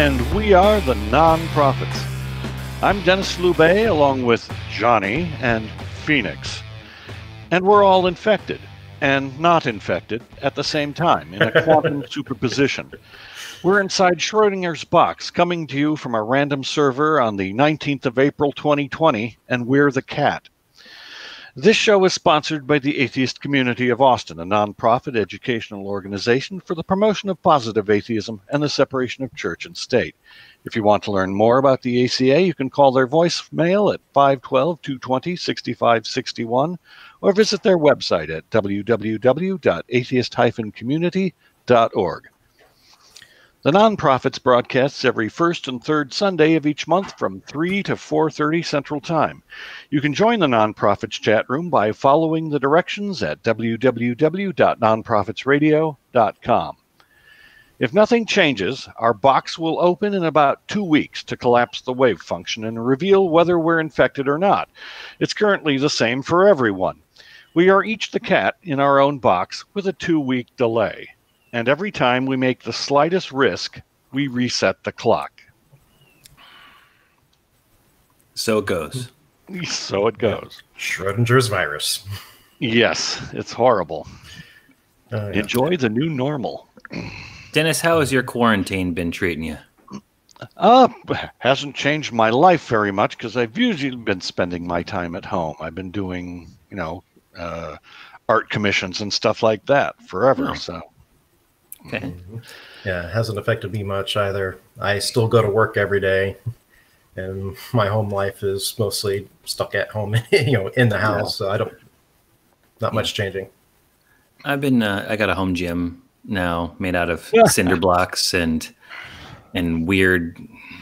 and we are the Non-Prophets. I'm Denis Loubet, along with Johnny and Phoenix. And we're all infected, and not infected, at the same time, in a quantum superposition. We're inside Schrodinger's box, coming to you from a random server on the 19th of April, 2020, and we're the cat. This show is sponsored by the Atheist Community of Austin, a nonprofit educational organization for the promotion of positive atheism and the separation of church and state. If you want to learn more about the ACA, you can call their voicemail at 512-220-6561 or visit their website at www.atheist-community.org. The Non-Prophets broadcasts every first and third Sunday of each month from 3 to 4:30 Central Time. You can join the Non-Prophets chat room by following the directions at www.nonprophetsradio.com. If nothing changes, our box will open in about 2 weeks to collapse the wave function and reveal whether we're infected or not. It's currently the same for everyone. We are each the cat in our own box with a 2-week delay. And every time we make the slightest risk, we reset the clock. So it goes. So it goes. Schrodinger's virus. Yes, it's horrible. Enjoy the new normal. Dennis, how has your quarantine been treating you? Hasn't changed my life very much because I've usually been spending my time at home. I've been doing, art commissions and stuff like that forever. Oh. So. Okay. Yeah, it hasn't affected me much either. I still go to work every day, and my home life is mostly stuck at home, in the house. So not much changing. I've been, I got a home gym now made out of cinder blocks and weird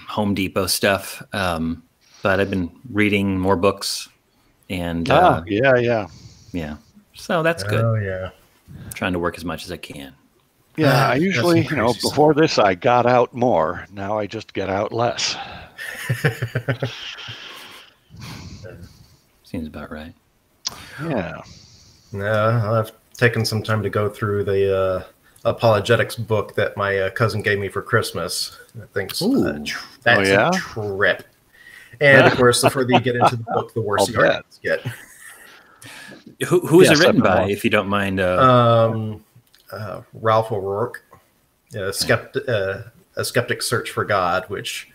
Home Depot stuff. But I've been reading more books and, yeah. So that's good. Oh yeah. I'm trying to work as much as I can. Yeah, I usually, before this, I got out more. Now I just get out less. Seems about right. Yeah. No, I've taken some time to go through the apologetics book that my cousin gave me for Christmas. I think that's a trip. And of course, the further you get into the book, the worse the arguments get. Who is it written by, if you don't mind? Ralph O'Rourke, A Skeptic's Search for God, which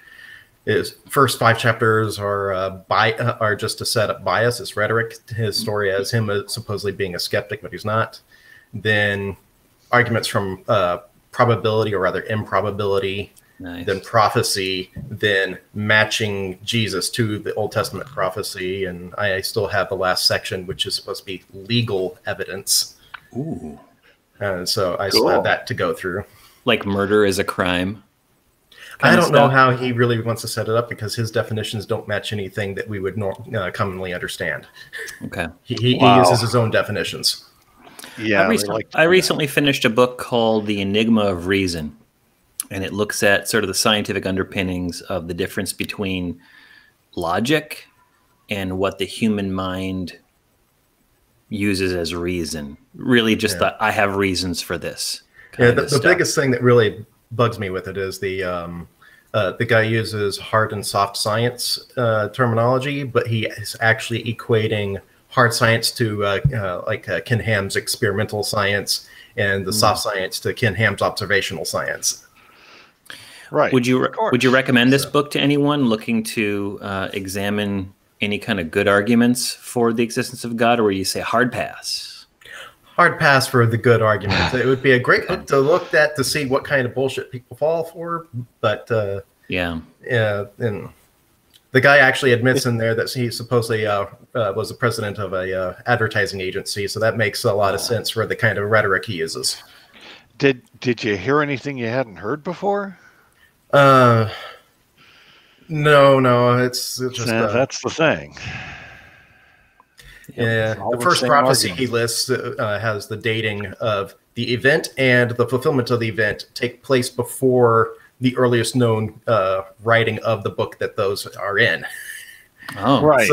is first 5 chapters are just to set up bias, his rhetoric, his story as him supposedly being a skeptic, but he's not. Then arguments from probability, or rather improbability, then prophecy, then matching Jesus to the Old Testament prophecy, and I still have the last section, which is supposed to be legal evidence. Ooh. So I still have that to go through. Like murder is a crime? I don't know how he really wants to set it up, because his definitions don't match anything that we would commonly understand. Okay. He uses his own definitions. Yeah. I recently finished a book called The Enigma of Reason, and it looks at sort of the scientific underpinnings of the difference between logic and what the human mind uses as reason. Really just that I have reasons for this. The biggest thing that really bugs me with it is the guy uses hard and soft science terminology, but he is actually equating hard science to Ken Ham's experimental science, and the soft science to Ken Ham's observational science. Right. Would you recommend this book to anyone looking to examine any kind of good arguments for the existence of God, or you say hard pass? Hard pass for the good arguments. It would be a great book to look at to see what kind of bullshit people fall for. But and the guy actually admits in there that he supposedly was the president of a advertising agency, so that makes a lot of sense for the kind of rhetoric he uses. Did you hear anything you hadn't heard before? No, it's just that's the thing. Yeah, the first prophecy he lists has the dating of the event and the fulfillment of the event take place before the earliest known writing of the book that those are in. Oh, right.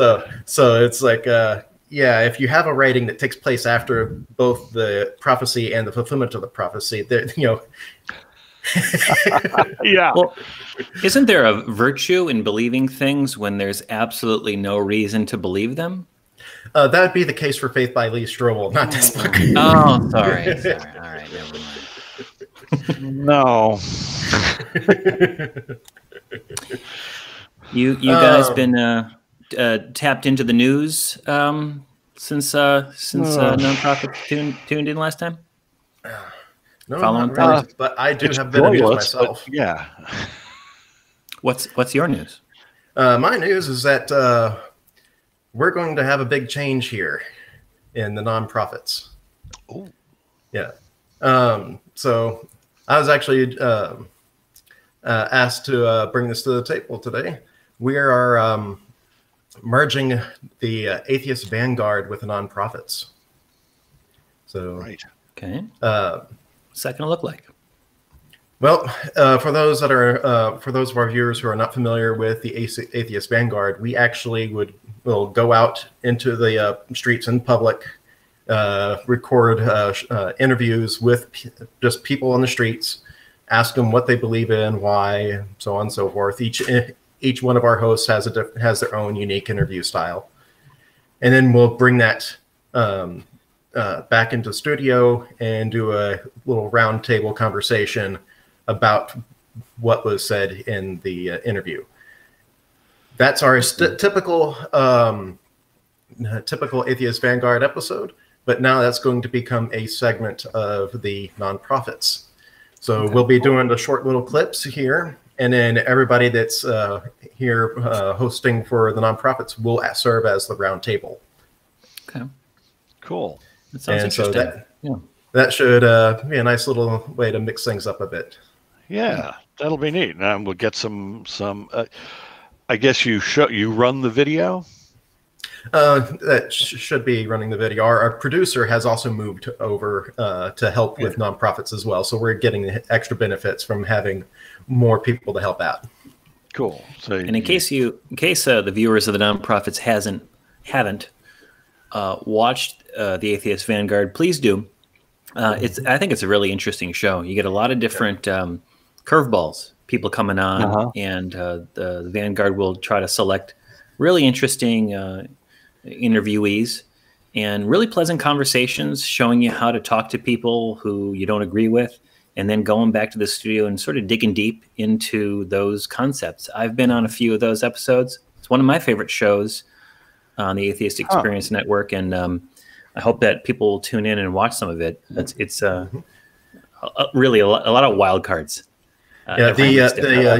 So it's like, if you have a writing that takes place after both the prophecy and the fulfillment of the prophecy, yeah. Well, Isn't there a virtue in believing things when there's absolutely no reason to believe them? That would be the case for Faith by Lee Strobel, not this book. Oh, sorry. All right, never mind. No. You guys been tapped into the news since Non-Prophets tuned in last time? No, Following not really, but I do have bit of news myself. Yeah. What's your news? My news is that we're going to have a big change here in the nonprofits. Oh. Yeah. So I was actually asked to bring this to the table today. We are merging the Atheist Vanguard with the nonprofits. So, right. Okay. What's that going to look like? Well, for those of our viewers who are not familiar with the Atheist Vanguard, we actually will go out into the streets in public, record interviews with just people on the streets, ask them what they believe in, why, so on and so forth. Each one of our hosts has their own unique interview style, and then we'll bring that back into the studio and do a little round table conversation about what was said in the interview. That's our typical Atheist Vanguard episode, but now that's going to become a segment of the nonprofits. So we'll be doing the short little clips here, and then everybody that's here hosting for the nonprofits will serve as the round table. Okay. Cool. That sounds interesting. So that should be a nice little way to mix things up a bit. Yeah, that'll be neat. And we'll get some. I guess you run the video. That should be running the video. Our producer has also moved over to help with nonprofits as well, so we're getting the extra benefits from having more people to help out. Cool. So, and in case the viewers of the nonprofits haven't watched the Atheist Vanguard, please do. I think it's a really interesting show. You get a lot of different curveballs, people coming on, and the Vanguard will try to select really interesting interviewees and really pleasant conversations, showing you how to talk to people who you don't agree with, and then going back to the studio and sort of digging deep into those concepts. I've been on a few of those episodes. It's one of my favorite shows on the Atheist Experience Network, and I hope that people will tune in and watch some of it. It's really a lot of wild cards. The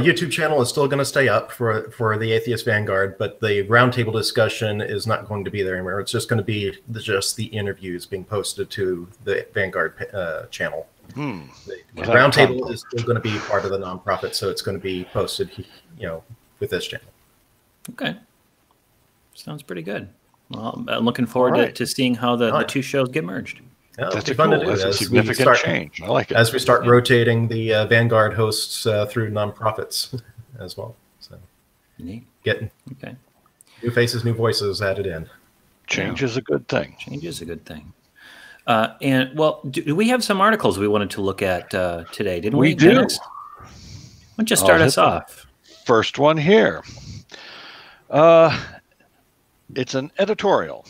YouTube channel is still going to stay up for the Atheist Vanguard, but the roundtable discussion is not going to be there anymore. It's just going to be just the interviews being posted to the Vanguard channel. The roundtable is still going to be part of the nonprofit, so it's going to be posted, with this channel. Okay, sounds pretty good. Well, I'm looking forward to seeing how the two shows get merged. Yeah, that's fun to do. That's a significant change. I like it. As we start rotating the Vanguard hosts through nonprofits as well. So neat. Getting new faces, new voices added in. Change is a good thing. Change is a good thing. And well, do we have some articles we wanted to look at today? Didn't we? We do. Why don't you start us off? First one here. It's an editorial.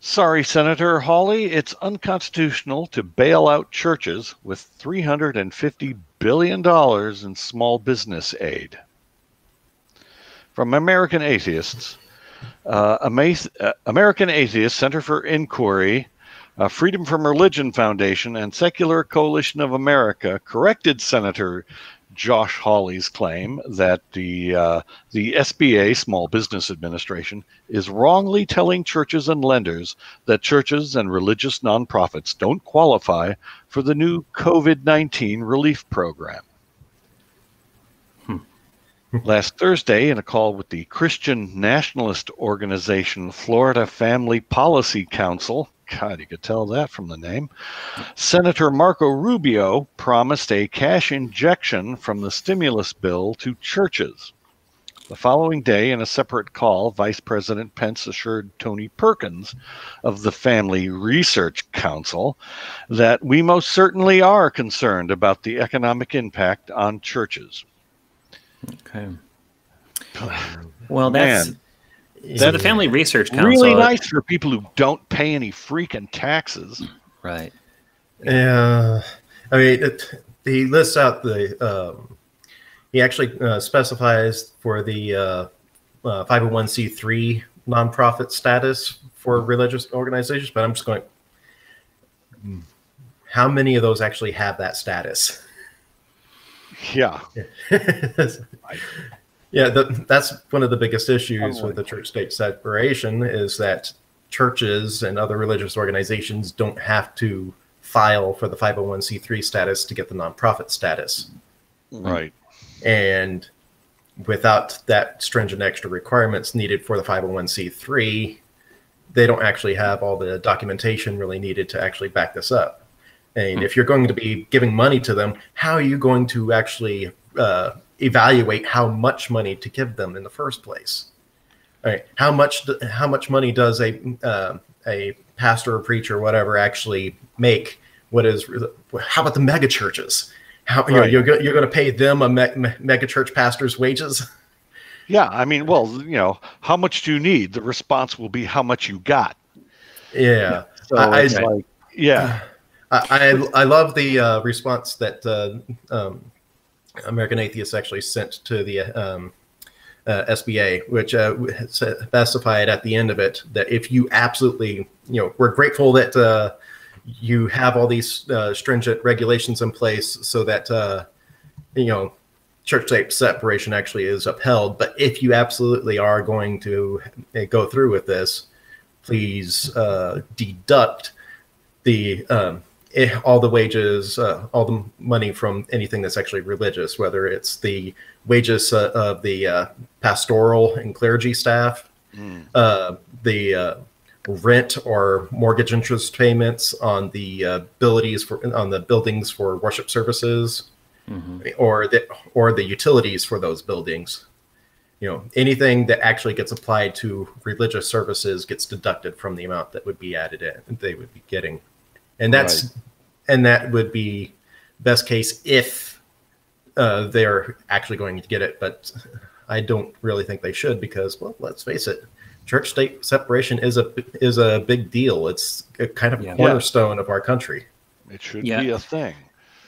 Sorry, Senator Hawley, it's unconstitutional to bail out churches with $350 billion in small business aid. From American Atheists, American Atheists Center for Inquiry, Freedom from Religion Foundation, and Secular Coalition of America corrected Senator Josh Hawley's claim that the SBA, Small Business Administration, is wrongly telling churches and lenders that churches and religious nonprofits don't qualify for the new COVID-19 relief program. Last Thursday, in a call with the Christian nationalist organization Florida Family Policy Council, God, you could tell that from the name, Senator Marco Rubio promised a cash injection from the stimulus bill to churches. The following day, in a separate call, Vice President Pence assured Tony Perkins of the Family Research Council that we most certainly are concerned about the economic impact on churches. Okay. Well, Man, so the Family Research Council. really nice for people who don't pay any freaking taxes. Right. Yeah, I mean, he lists out the. He actually specifies for the 501c3 nonprofit status for religious organizations, but I'm just going. How many of those actually have that status? Yeah. Yeah, that's one of the biggest issues with the church-state separation is that churches and other religious organizations don't have to file for the 501c3 status to get the nonprofit status. Right. And without that stringent extra requirements needed for the 501c3, they don't actually have all the documentation really needed to actually back this up. And if you're going to be giving money to them, how are you going to actually evaluate how much money to give them in the first place? All right, how much money does a pastor or preacher or whatever actually make? How about the mega churches? How you're going to pay them a mega church pastor's wages? Yeah, I mean, well, how much do you need? The response will be how much you got. Yeah, so I love the response that American Atheists actually sent to the SBA, which specified at the end of it that if you absolutely, we're grateful that you have all these stringent regulations in place so that, church-state separation actually is upheld. But if you absolutely are going to go through with this, please deduct the all the wages, all the money from anything that's actually religious, whether it's the wages of the pastoral and clergy staff, the rent or mortgage interest payments on the buildings for worship services, or the utilities for those buildings. Anything that actually gets applied to religious services gets deducted from the amount that would be added in, they would be getting. And that would be best case if they're actually going to get it. But I don't really think they should because, well, let's face it, church-state separation is a big deal. It's a kind of cornerstone of our country. It should be a thing.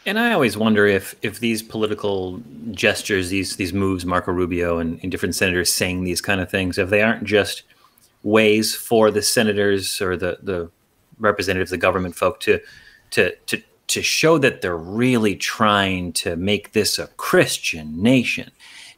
And I always wonder if these political gestures, these moves, Marco Rubio and different senators saying these kind of things, if they aren't just ways for the senators or the representatives, the government folk to show that they're really trying to make this a Christian nation.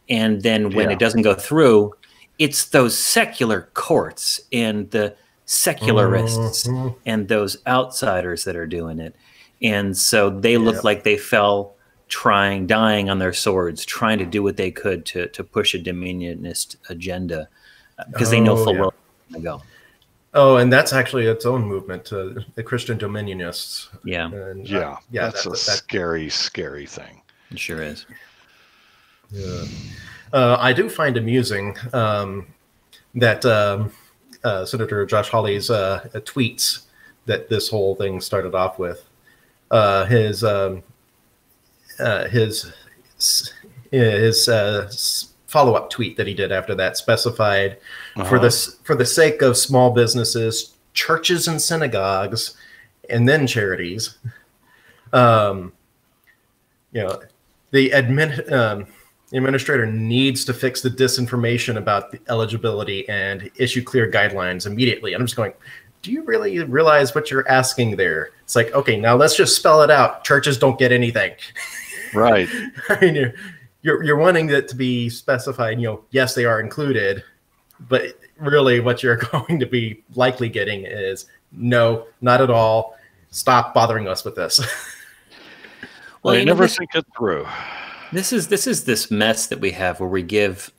And then when it doesn't go through, it's those secular courts and the secularists and those outsiders that are doing it. And so they look like they fell dying on their swords, trying to do what they could to push a dominionist agenda because they know full well where to go. Oh, and that's actually its own movement, the Christian dominionists. Yeah. And, that's a scary, scary thing. It sure is. Yeah. I do find amusing that Senator Josh Hawley's tweets that this whole thing started off with. His follow-up tweet that he did after that specified for the sake of small businesses, churches and synagogues, and then charities. The administrator needs to fix the disinformation about the eligibility and issue clear guidelines immediately. And I'm just going, do you really realize what you're asking there? It's like, okay, now let's just spell it out. Churches don't get anything. Right. I mean, you're wanting it to be specified, yes, they are included, but really what you're going to be likely getting is no, not at all. Stop bothering us with this. Well, you never think it through. This is this mess that we have where we give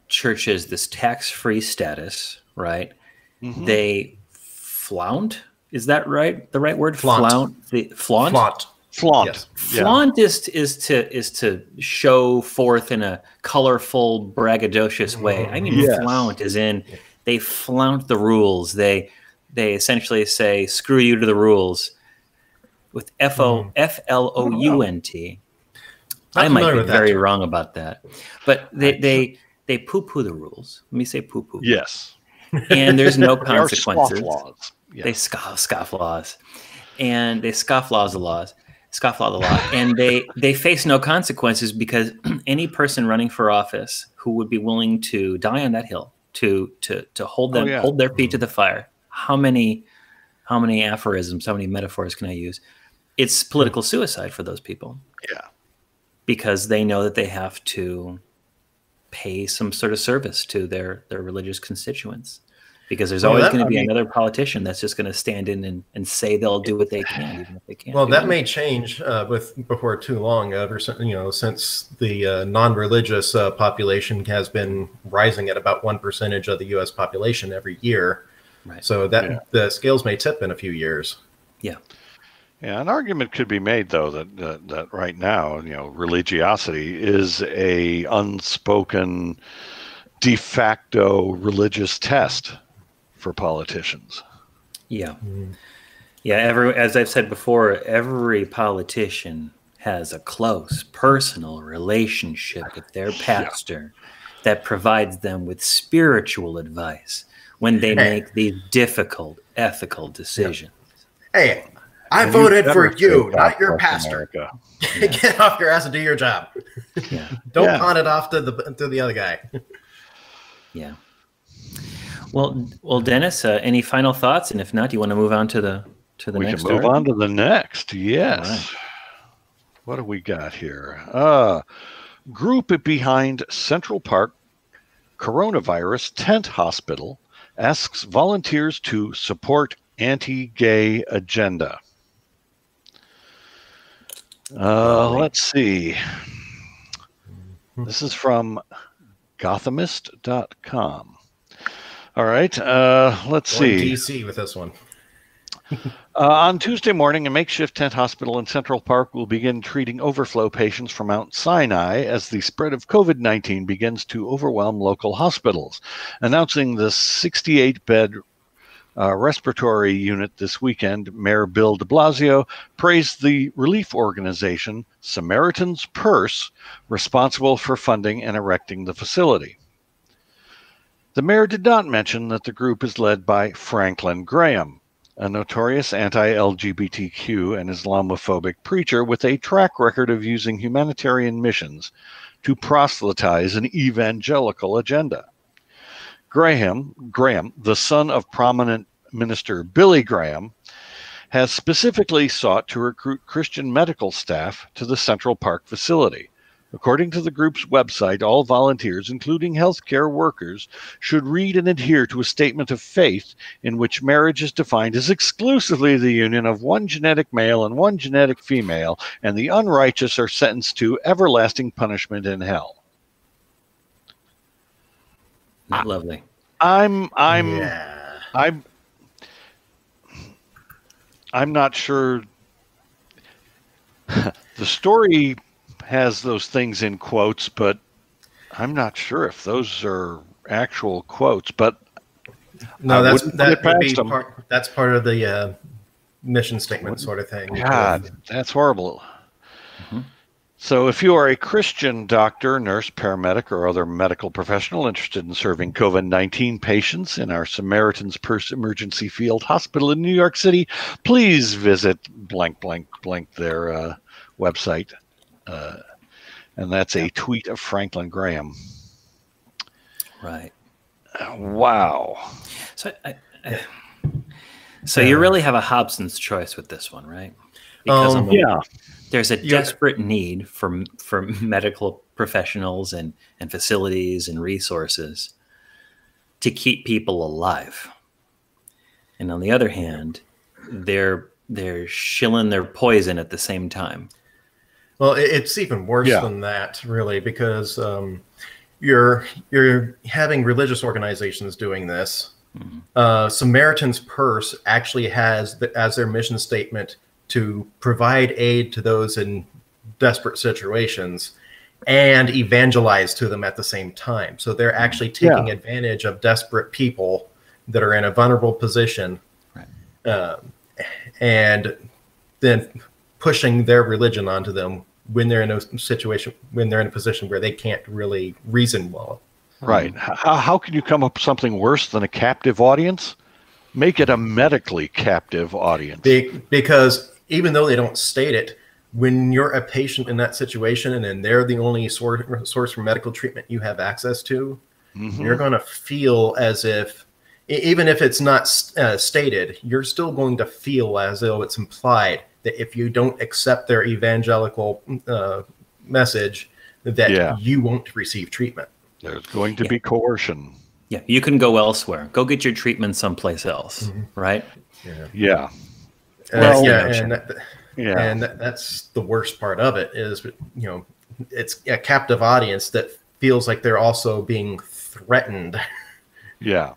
churches this tax-free status, right? They flaunt. Is that right? The right word? Flaunt. Flaunt. Yes. Flaunt is to show forth in a colorful, braggadocious way. I mean, flaunt is in they flaunt the rules. They essentially say screw you to the rules with F-L-O-U-N-T. I might be very wrong about that, but they poo-poo the rules. Let me say poo-poo. Yes. And there's no consequences. Scoff laws. Yes. They scoff laws, and they scofflaw the law, and they face no consequences because any person running for office who would be willing to die on that hill to hold their feet to the fire. How many aphorisms, how many metaphors can I use? It's political suicide for those people. Yeah. Because they know that they have to pay some sort of service to their religious constituents. Because there's always going to be another politician that's just going to stand in and say they'll do what they can, even if they can't. Well, that may change before too long. Since the non-religious population has been rising at about 1% of the U.S. population every year, right. So that the scales may tip in a few years. Yeah. Yeah, an argument could be made, though, that right now, religiosity is a unspoken de facto religious test for politicians. Yeah. Yeah, as I've said before, every politician has a close personal relationship with their pastor that provides them with spiritual advice when they make these difficult ethical decisions. Hey, I voted for you, not your pastor. Get off your ass and do your job. Yeah. Don't pawn it off to the other guy. Yeah. Well, Dennis, any final thoughts? And if not, do you want to move on to the next? We can move on to the next. Yes. Right. What do we got here? Group behind Central Park coronavirus tent hospital asks volunteers to support anti-gay agenda. Let's see. This is from Gothamist.com. All right, let's see. DC with this one. On Tuesday morning, a makeshift tent hospital in Central Park will begin treating overflow patients from Mount Sinai as the spread of COVID-19 begins to overwhelm local hospitals. Announcing the 68-bed respiratory unit this weekend, Mayor Bill de Blasio praised the relief organization Samaritan's Purse, responsible for funding and erecting the facility. The mayor did not mention that the group is led by Franklin Graham, a notorious anti-LGBTQ and Islamophobic preacher with a track record of using humanitarian missions to proselytize an evangelical agenda. Graham, the son of prominent minister Billy Graham, has specifically sought to recruit Christian medical staff to the Central Park facility. According to the group's website, all volunteers, including healthcare workers, should read and adhere to a statement of faith in which marriage is defined as exclusively the union of one genetic male and one genetic female, and the unrighteous are sentenced to everlasting punishment in hell. Not lovely. I'm not sure. The story has those things in quotes, but I'm not sure if those are actual quotes. But no, that's part of the mission statement sort of thing. God, that's horrible. Mm-hmm. So if you are a Christian doctor, nurse, paramedic, or other medical professional interested in serving COVID-19 patients in our Samaritan's Purse Emergency Field Hospital in New York City, please visit blank, blank, blank their website. And that's a tweet of Franklin Graham. Right. Wow. So you really have a Hobson's choice with this one, right? Because there's a desperate need for medical professionals and facilities and resources to keep people alive. And on the other hand, they're shilling their poison at the same time. Well, it's even worse than that, really, because you're having religious organizations doing this. Mm-hmm. Samaritan's Purse actually has as their mission statement to provide aid to those in desperate situations and evangelize to them at the same time. So they're actually taking advantage of desperate people that are in a vulnerable position, and then pushing their religion onto them when they're in a situation, when they're in a position where they can't really reason well. Right. How can you come up with something worse than a captive audience? Make it a medically captive audience. Because even though they don't state it, when you're a patient in that situation and then they're the only source for medical treatment you have access to, you're going to feel as if, even if it's not stated, you're still going to feel as though it's implied that if you don't accept their evangelical message, that you won't receive treatment. There's going to be coercion. Yeah, you can go elsewhere. Go get your treatment someplace else, right? Yeah. Well, and that's the worst part of it is, it's a captive audience that feels like they're also being threatened. Yeah.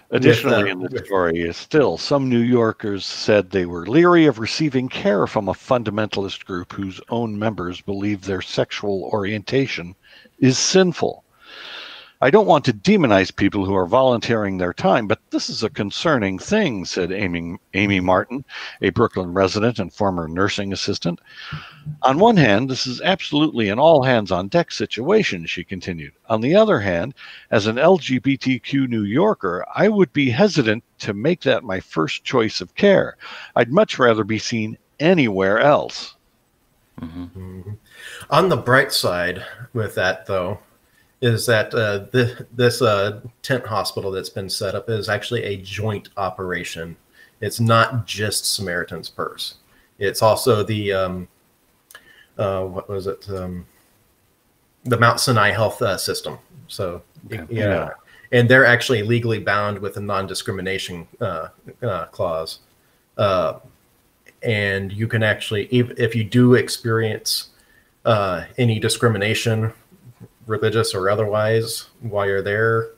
Additionally, in the story, still, some New Yorkers said they were leery of receiving care from a fundamentalist group whose own members believe their sexual orientation is sinful. I don't want to demonize people who are volunteering their time, but this is a concerning thing, said Amy Martin, a Brooklyn resident and former nursing assistant. On one hand, this is absolutely an all-hands-on-deck situation, she continued. On the other hand, as an LGBTQ New Yorker, I would be hesitant to make that my first choice of care. I'd much rather be seen anywhere else. On the bright side with that, though, is that this tent hospital that's been set up is actually a joint operation. It's not just Samaritan's Purse. It's also the, what was it? The Mount Sinai Health System. So, and they're actually legally bound with a non-discrimination clause. And you can actually, if you do experience any discrimination, religious or otherwise, while you're there,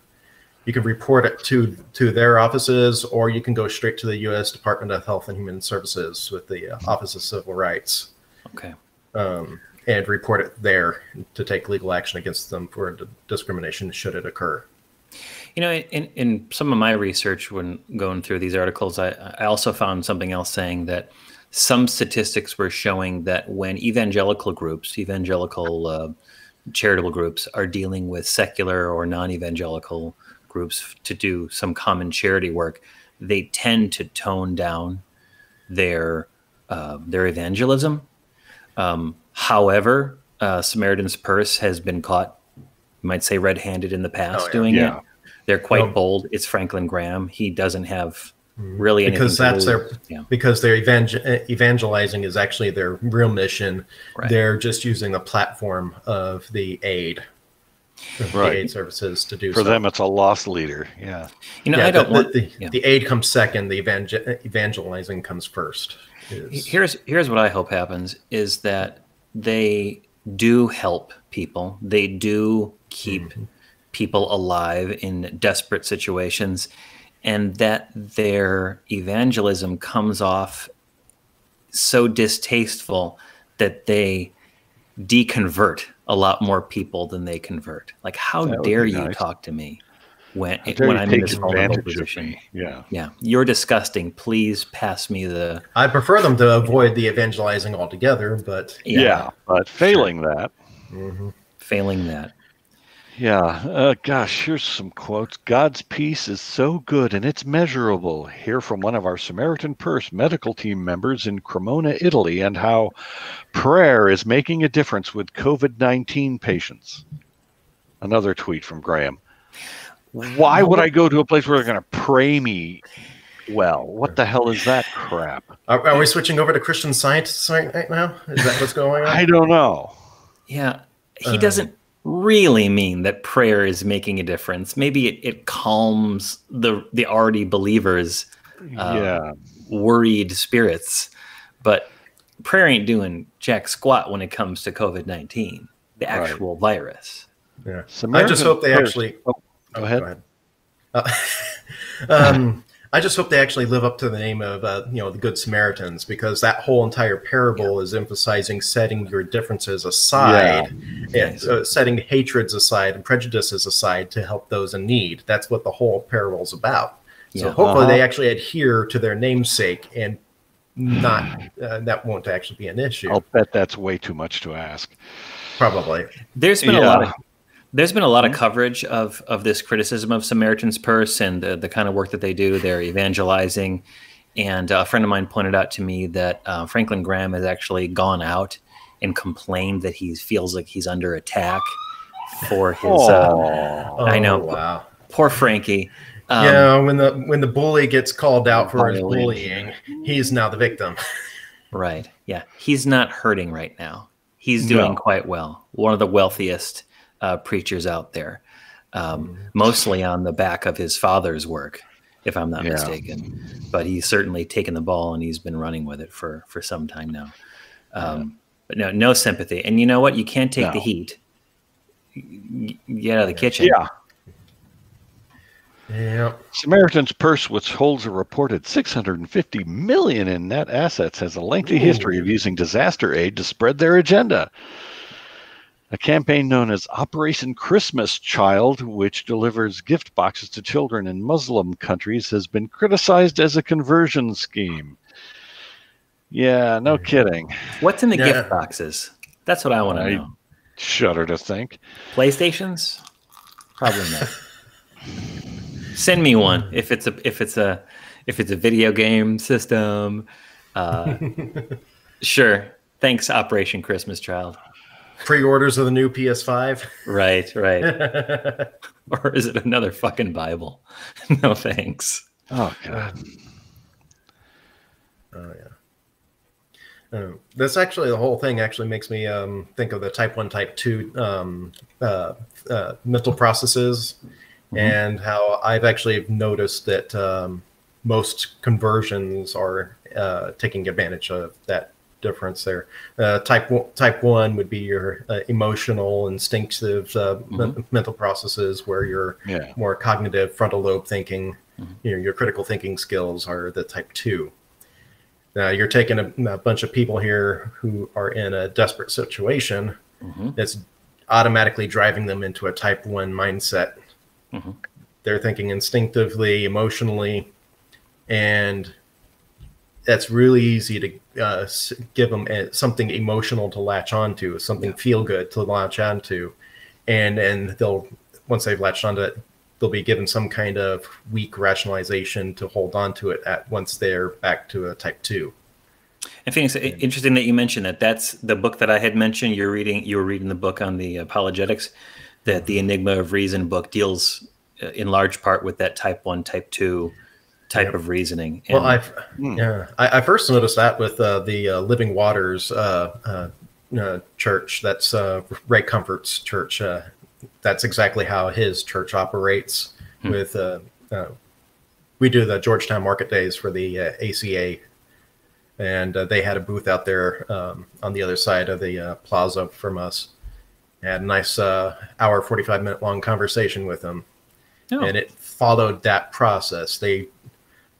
you can report it to their offices, or you can go straight to the U.S. Department of Health and Human Services with the Office of Civil Rights. Okay. And report it there to take legal action against them for discrimination should it occur. In some of my research when going through these articles, I also found something else saying that some statistics were showing that when evangelical charitable groups are dealing with secular or non-evangelical groups to do some common charity work, they tend to tone down their evangelism. However, Samaritan's Purse has been caught, you might say, red-handed in the past doing it. They're quite bold. It's Franklin Graham. He doesn't have really anything because that's because their evangelizing is actually their real mission. Right. They're just using the platform of the aid, the aid services to do for them. It's a lost leader. Yeah, I don't want the aid comes second. The evangelizing comes first. Here's what I hope happens is that they do help people. They do keep people alive in desperate situations, and that their evangelism comes off so distasteful that they deconvert a lot more people than they convert. Like, how dare you talk to me when I'm in this vulnerable position? Yeah, you're disgusting. Please pass me the. I prefer them to avoid the evangelizing altogether, but but failing that, failing that. Yeah. Gosh, here's some quotes. God's peace is so good and it's measurable. Hear from one of our Samaritan Purse medical team members in Cremona, Italy, and how prayer is making a difference with COVID-19 patients. Another tweet from Graham. Why would I go to a place where they're going to pray me well? What the hell is that crap? Are we switching over to Christian Scientists right now? Is that what's going on? I don't know. Yeah. He doesn't really mean that prayer is making a difference. Maybe it calms the already believers' worried spirits, but prayer ain't doing jack squat when it comes to COVID-19, the actual virus. Yeah, I just hope they actually. Go ahead. I just hope they actually live up to the name of the Good Samaritans, because that whole entire parable is emphasizing setting your differences aside, and setting hatreds aside and prejudices aside to help those in need. That's what the whole parable is about. So hopefully they actually adhere to their namesake and not that won't actually be an issue. I'll bet that's way too much to ask. Probably. There's been a lot of coverage of this criticism of Samaritan's Purse and the kind of work that they do. They're evangelizing. And a friend of mine pointed out to me that Franklin Graham has actually gone out and complained that he feels like he's under attack for his. I know, wow. Poor Frankie. When the bully gets called out for his bullying, he's now the victim. Right. Yeah. He's not hurting right now. He's doing quite well. One of the wealthiest preachers out there, mostly on the back of his father's work, if I'm not mistaken. But he's certainly taken the ball and he's been running with it for some time now. But no sympathy. And you know what? You can't take the heat. Get out of the kitchen. Yeah. Yeah. Samaritan's Purse, which holds a reported $650 million in net assets, has a lengthy history of using disaster aid to spread their agenda. A campaign known as Operation Christmas Child, which delivers gift boxes to children in Muslim countries, has been criticized as a conversion scheme. Yeah, no kidding. What's in the gift boxes? That's what I want to know. Shudder to think. PlayStations? Probably not. Send me one if it's a video game system. Sure. Thanks, Operation Christmas Child. Pre-orders of the new PS5. Right. Or is it another fucking Bible? No thanks. Oh God. Oh yeah. That's actually, the whole thing actually makes me think of the type 1, type 2 mental processes. And how I've actually noticed that most conversions are taking advantage of that difference there. Type 1 would be your emotional, instinctive mental processes, where your more cognitive frontal lobe thinking, your critical thinking skills are the type 2. Now you're taking a bunch of people here who are in a desperate situation that's automatically driving them into a type 1 mindset. They're thinking instinctively, emotionally, and that's really easy to give them something emotional to latch onto, something feel good to latch onto, and they'll, once they've latched onto it, they'll be given some kind of weak rationalization to hold on to it once they're back to a type 2. I think it's interesting that you mentioned that. That's the book that I had mentioned. You were reading the book on the apologetics, that the Enigma of Reason book deals in large part with that type 1, type 2 type of reasoning. And, well, I first noticed that with the Living Waters church. That's Ray Comfort's church. That's exactly how his church operates. With we do the Georgetown Market Days for the ACA, and they had a booth out there on the other side of the plaza from us. Had a nice hour, 45-minute long conversation with them. And it followed that process. They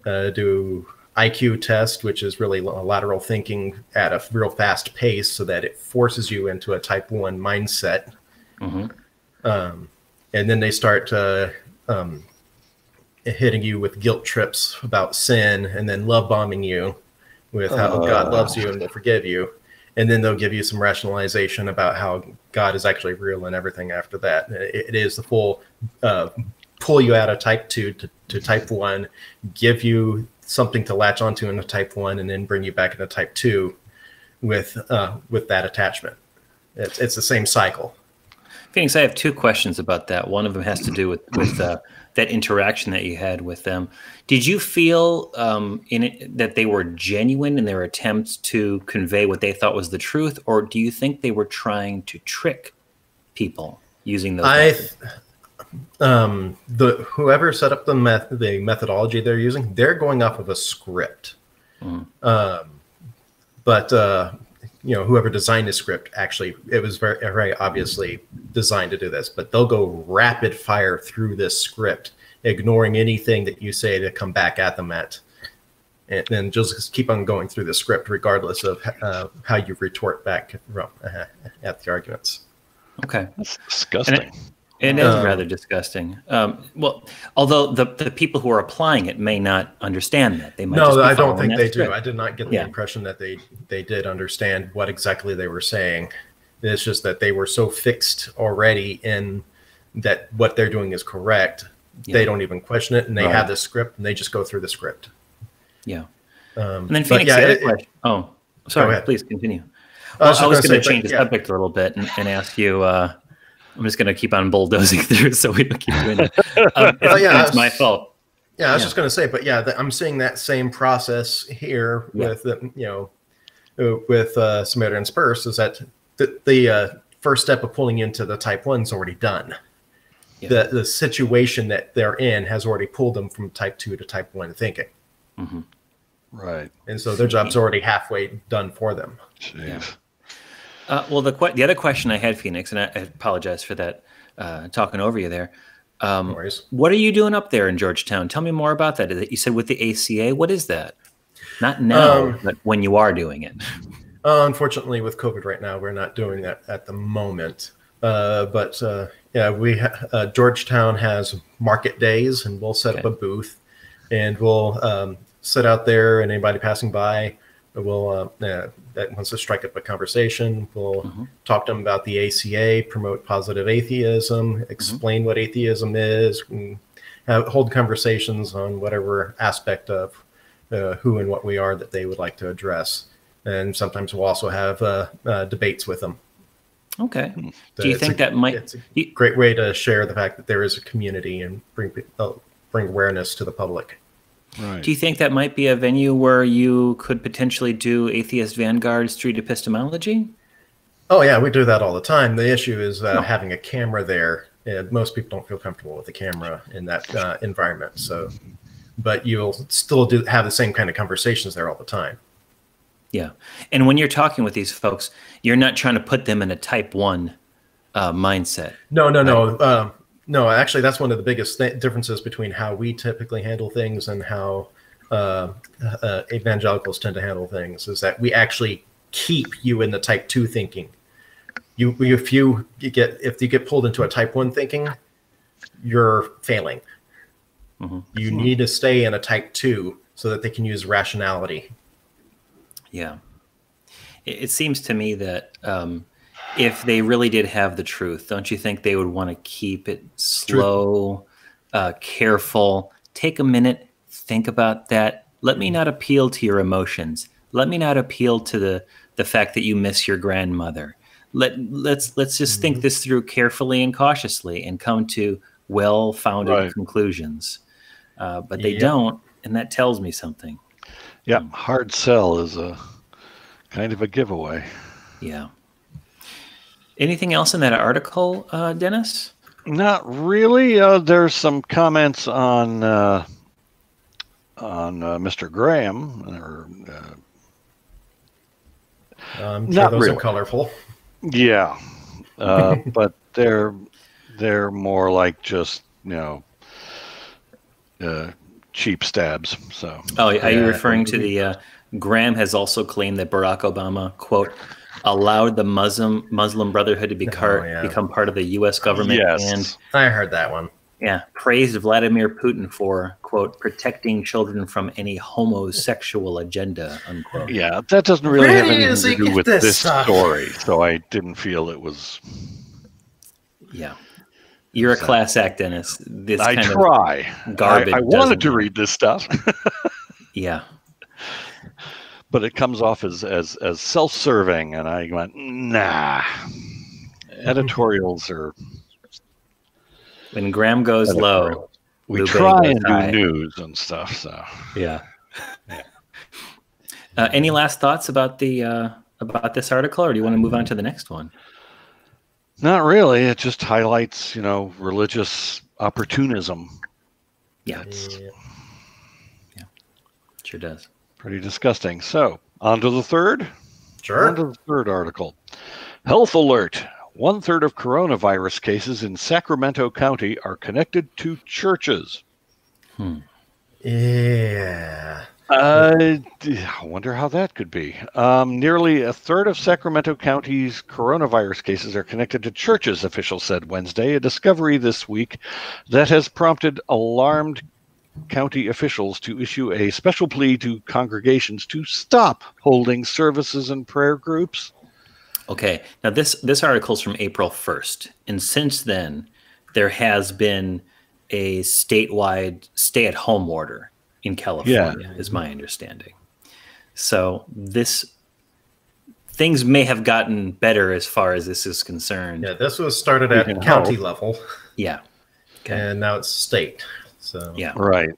do IQ test, which is really lateral thinking at a real fast pace, so that it forces you into a type 1 mindset. And then they start hitting you with guilt trips about sin, and then love bombing you with how God loves you and will forgive you. And then they'll give you some rationalization about how God is actually real and everything after that. It is the full pull you out of type 2 to type 1, give you something to latch onto in a type 1, and then bring you back into type 2 with that attachment. It's the same cycle. Phoenix, I have 2 questions about that. One of them has to do with that interaction that you had with them. Did you feel in it that they were genuine in their attempts to convey what they thought was the truth, or do you think they were trying to trick people using those methods? Whoever set up the methodology they're using, they're going off of a script. But whoever designed the script, actually, it was very, very obviously designed to do this. But they'll go rapid fire through this script, ignoring anything that you say to come back at them at, and then just keep on going through the script, regardless of how you retort back at the arguments. Okay, that's disgusting. It is rather disgusting. Well, although the people who are applying it may not understand that. They might just be I don't following think that they script. do. I did not get the impression that they did understand what exactly they were saying. It's just that they were so fixed already in that what they're doing is correct. Yeah. They don't even question it, and they have the script, and they just go through the script. Yeah. And then Phoenix, yeah, the other question. Oh, sorry. Please continue. Well, I was going to change the subject a little bit and ask you. I'm just going to keep on bulldozing through, so we don't keep doing it. It's my fault. Yeah, I was just going to say, but I'm seeing that same process here with Samaritan Spurs, is that the first step of pulling into the type 1 is already done. Yeah. The situation that they're in has already pulled them from type 2 to type 1 thinking. Mm-hmm. Right. And so their job's already halfway done for them. Yeah. Well, the other question I had, Phoenix, and I apologize for that, talking over you there. No worries. What are you doing up there in Georgetown? Tell me more about that. You said with the ACA. What is that? Not now, but when you are doing it. Unfortunately, with COVID right now, we're not doing that at the moment. But Georgetown has market days, and we'll set up a booth, and we'll sit out there, and anybody passing by, we'll that wants to strike up a conversation. We'll talk to them about the ACA, promote positive atheism, explain what atheism is, and hold conversations on whatever aspect of who and what we are that they would like to address. And sometimes we'll also have debates with them. Okay. Do you think that might... It's a great way to share the fact that there is a community and bring awareness to the public. Right. Do you think that might be a venue where you could potentially do Atheist Vanguard Street Epistemology? Oh, yeah, we do that all the time. The issue is having a camera there. Most people don't feel comfortable with the camera in that environment. So, but you'll still have the same kind of conversations there all the time. Yeah. And when you're talking with these folks, you're not trying to put them in a type 1 mindset. No. No, actually, that's one of the biggest differences between how we typically handle things and how evangelicals tend to handle things, is that we actually keep you in the type 2 thinking. If you get pulled into a type 1 thinking, you're failing. You need to stay in a type 2 so that they can use rationality. Yeah. It seems to me that if they really did have the truth, don't you think they would want to keep it slow, careful? Take a minute, think about that. Let me not appeal to your emotions. Let me not appeal to the fact that you miss your grandmother. Let's just think this through carefully and cautiously and come to well-founded conclusions. But they don't, and that tells me something. Yeah, hard sell is a kind of a giveaway. Yeah. Anything else in that article, Dennis? Not really. There's some comments on Mr. Graham. Not those really. Are colorful. Yeah, but they're more like just cheap stabs. So. Oh, are you referring to the? Graham has also claimed that Barack Obama, quote, allowed the Muslim Brotherhood to become part of the U.S. government. Yes. And I heard that one. Yeah, praised Vladimir Putin for, quote, protecting children from any homosexual agenda, unquote. Yeah, that doesn't really have anything to do with this story, so I didn't feel it was... Yeah. You're a class act, Dennis. This I kind try. Of garbage. I wanted to read this stuff. Yeah. But it comes off as self-serving, and I went, nah. Editorials are... When Graham goes low, we Loubet try goes and high. do news and stuff. So yeah. Any last thoughts about about this article, or do you want to move on to the next one? Not really. It just highlights, religious opportunism. Yeah. Yeah. Sure does. Pretty disgusting. So on to the third. Sure. On to the third article. Health alert. 1/3 of coronavirus cases in Sacramento County are connected to churches. Yeah. I wonder how that could be. Nearly a third of Sacramento County's coronavirus cases are connected to churches, officials said Wednesday, a discovery this week that has prompted alarmed county officials to issue a special plea to congregations to stop holding services and prayer groups. Okay, now this article is from April 1st, and since then, there has been a statewide stay-at-home order in California, is my understanding. So things may have gotten better as far as this is concerned. Yeah, this was started at county level. Yeah. Okay. And now it's state. So yeah. Right.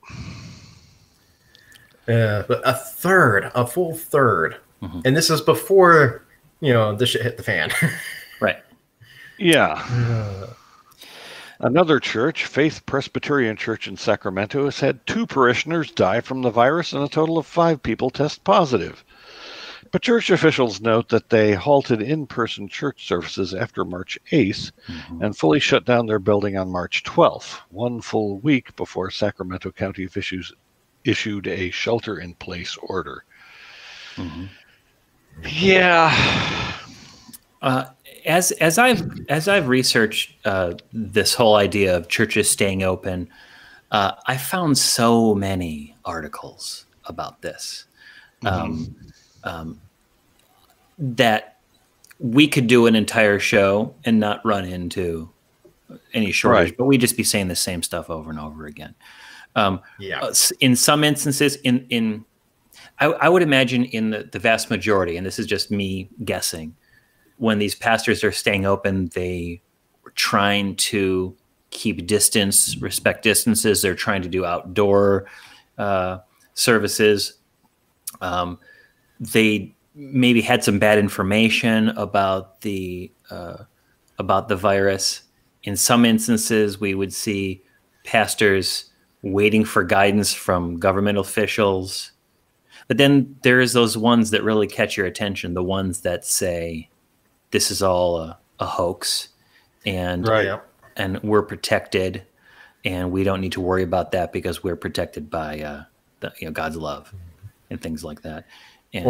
But a full third. Mm-hmm. And this is before, this shit hit the fan. Right. Yeah. Another church, Faith Presbyterian Church in Sacramento, has had 2 parishioners die from the virus and a total of 5 people test positive. But church officials note that they halted in-person church services after March 8th and fully shut down their building on March 12th, 1 full week before Sacramento County officials issued a shelter-in-place order. Mm-hmm. Yeah. As I've researched this whole idea of churches staying open, I found so many articles about this that we could do an entire show and not run into any shortage, but we'd just be saying the same stuff over and over again. In some instances, I would imagine in the vast majority, and this is just me guessing, when these pastors are staying open, they are trying to keep distance, respect distances. They're trying to do outdoor services. They maybe had some bad information about the virus. In some instances, we would see pastors waiting for guidance from government officials. But then there's those ones that really catch your attention, the ones that say, this is all a hoax, and we're protected, and we don't need to worry about that because we're protected by God's love and things like that. It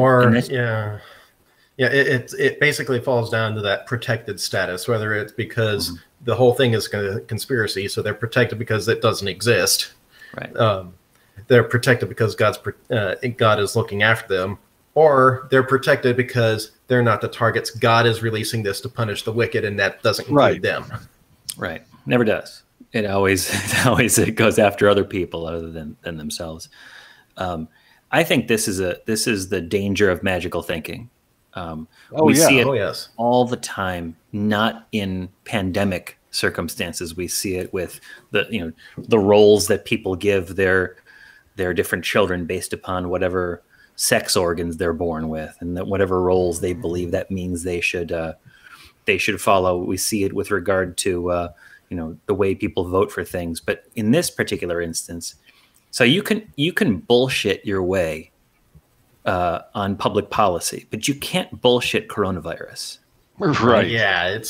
basically falls down to that protected status, whether it's because the whole thing is a conspiracy, so they're protected because it doesn't exist. Right. They're protected because God is looking after them, or they're protected because they're not the targets. God is releasing this to punish the wicked, and that doesn't include them. Right. Never does. It always goes after other people other than themselves. I think this is the danger of magical thinking. We see it all the time, not in pandemic circumstances. We see it with the roles that people give their different children based upon whatever sex organs they're born with, and that whatever roles they believe that means they should follow. We see it with regard to the way people vote for things. But in this particular instance, so you can bullshit your way on public policy, but you can't bullshit coronavirus. Right. Yeah,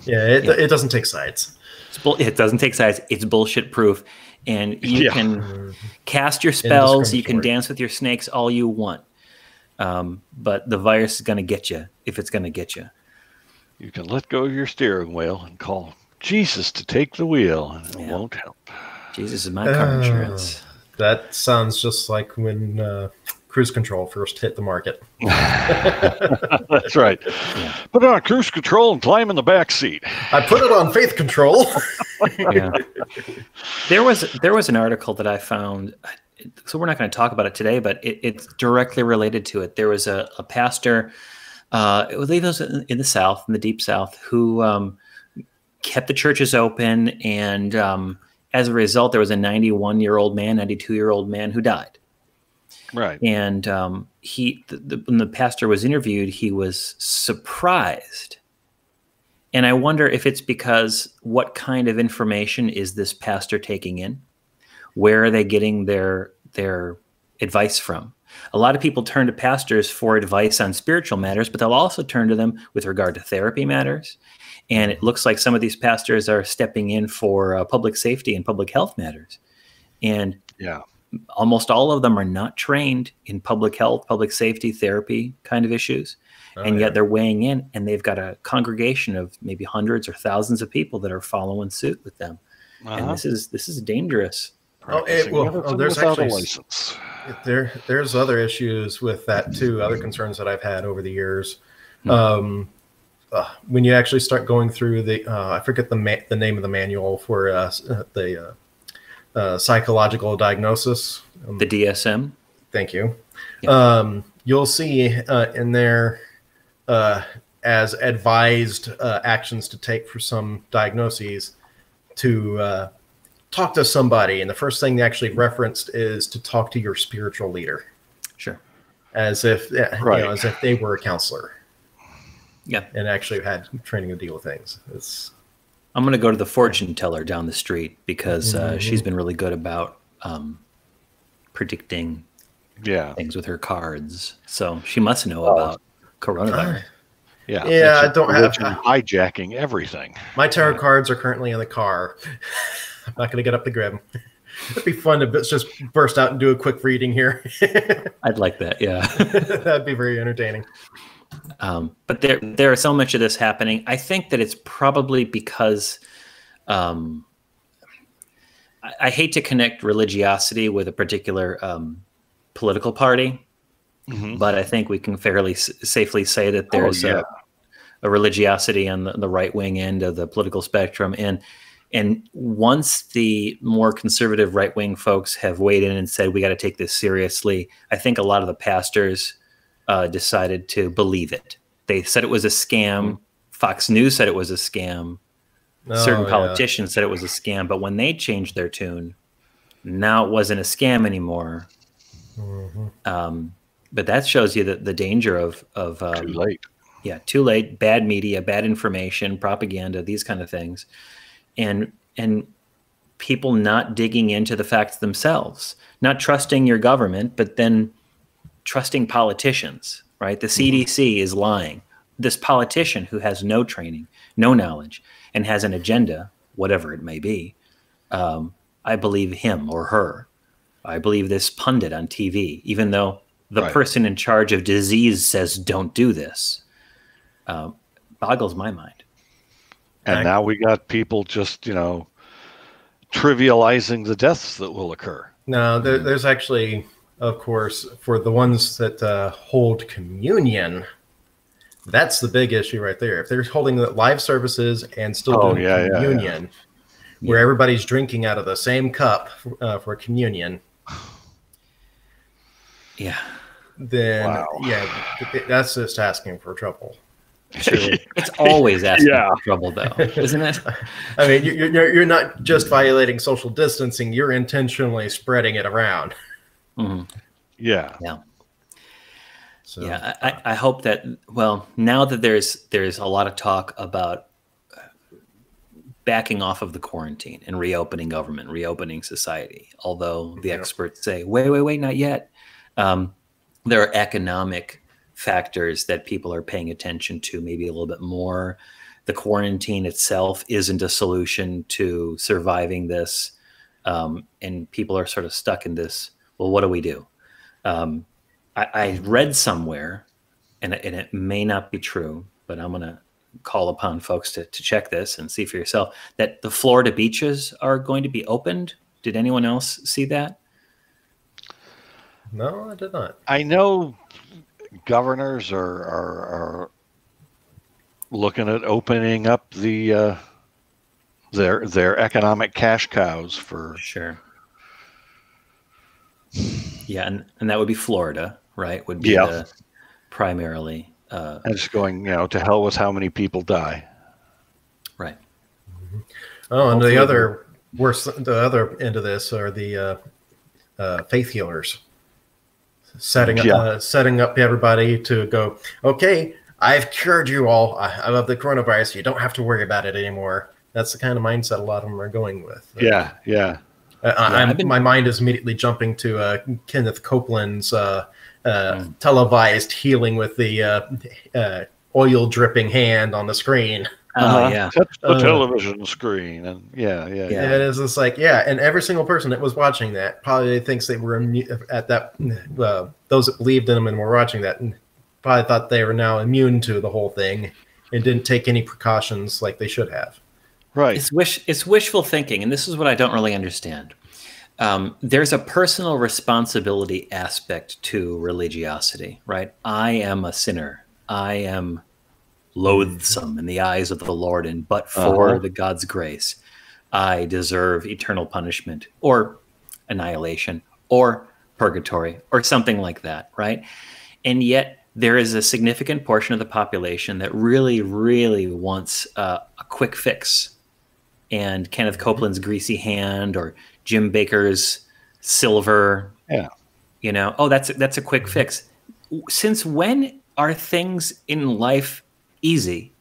it doesn't take sides. It doesn't take sides. It's bullshit proof. And you can cast your spells, you can dance with your snakes all you want. But the virus is going to get you if it's going to get you. You can let go of your steering wheel and call Jesus to take the wheel, and it won't help. Jesus is my car insurance. That sounds just like when cruise control first hit the market. That's right. Yeah. Put it on cruise control and climb in the back seat. I put it on faith control. Yeah. There was an article that I found, so we're not going to talk about it today, but it's directly related to it. There was a pastor, I believe it was in the South, in the deep South, who kept the churches open, and as a result, there was a 92-year-old man who died. Right. And when the pastor was interviewed, he was surprised. And I wonder if it's because what kind of information is this pastor taking in? Where are they getting their advice from? A lot of people turn to pastors for advice on spiritual matters, but they'll also turn to them with regard to therapy matters. And it looks like some of these pastors are stepping in for public safety and public health matters. And almost all of them are not trained in public health, public safety, therapy kind of issues. And yet they're weighing in, and they've got a congregation of maybe hundreds or thousands of people that are following suit with them. And this is dangerous. There's actually there's other issues with that too. Other concerns that I've had over the years. When you actually start going through the, I forget the name of the manual for the psychological diagnosis. The DSM. Thank you. Yeah. You'll see in there as advised actions to take for some diagnoses to talk to somebody. And the first thing they actually referenced is to talk to your spiritual leader. Sure. As if, as if they were a counselor. Yeah. And actually had training to deal with things. I'm going to go to the fortune teller down the street because she's been really good about predicting things with her cards. So she must know about coronavirus. I don't have hijacking everything. My tarot cards are currently in the car. I'm not going to get up the grid. It'd be fun to just burst out and do a quick reading here. I'd like that. Yeah, that'd be very entertaining. But there are so much of this happening. I think that it's probably because I hate to connect religiosity with a particular political party. But I think we can fairly safely say that there's a religiosity on the right wing end of the political spectrum, and once the more conservative right wing folks have weighed in and said we got to take this seriously, I think a lot of the pastors decided to believe it. They said it was a scam. Fox News said it was a scam. Certain politicians said it was a scam, but when they changed their tune, now it wasn't a scam anymore. But that shows you the danger of too late. Yeah, too late. Bad media, bad information, propaganda, these kind of things, and people not digging into the facts themselves, not trusting your government, but then trusting politicians. Right? The CDC is lying. This politician who has no training, no knowledge, and has an agenda, whatever it may be, I believe him or her. I believe this pundit on TV, even though the person in charge of disease says don't do this. Boggles my mind. And now we got people just, trivializing the deaths that will occur. No, there's actually, of course, for the ones that hold communion, that's the big issue right there. If they're holding the live services and still doing communion, where everybody's drinking out of the same cup for communion, then that's just asking for trouble. Sure. It's always asking for trouble, though, isn't it? I mean, you're not just violating social distancing; you're intentionally spreading it around. Yeah. So, I hope that. Well, now that there's a lot of talk about backing off of the quarantine and reopening government, reopening society, although the experts say, wait, not yet. There are economic factors that people are paying attention to maybe a little bit more. The quarantine itself isn't a solution to surviving this. And people are sort of stuck in this, well, what do we do? I read somewhere, and it may not be true, but I'm going to call upon folks to check this and see for yourself, that the Florida beaches are going to be opened. Did anyone else see that? No, I did not. I know governors are looking at opening up the their economic cash cows for sure. Yeah, and that would be Florida, right? Would be the primarily. And just going, to hell with how many people die. Right. Oh, and the other end of this are the faith healers. Setting up everybody to go, okay, I've cured you all of the coronavirus. You don't have to worry about it anymore. That's the kind of mindset a lot of them are going with. My mind is immediately jumping to Kenneth Copeland's televised healing with the oil dripping hand on the screen. Oh yeah. Touch the television screen, and yeah. And it's just like, and every single person that was watching that probably thinks they were at that. Those that believed in them and were watching that and probably thought they were now immune to the whole thing and didn't take any precautions like they should have. Right. It's wishful thinking, and this is what I don't really understand. There's a personal responsibility aspect to religiosity, right? I am a sinner. I am loathsome in the eyes of the Lord, and but for the God's grace, I deserve eternal punishment or annihilation or purgatory or something like that, right? And yet there is a significant portion of the population that really, really wants a quick fix. And Kenneth Copeland's greasy hand or Jim Bakker's silver, you know, oh, that's a quick fix. Since when are things in life easy?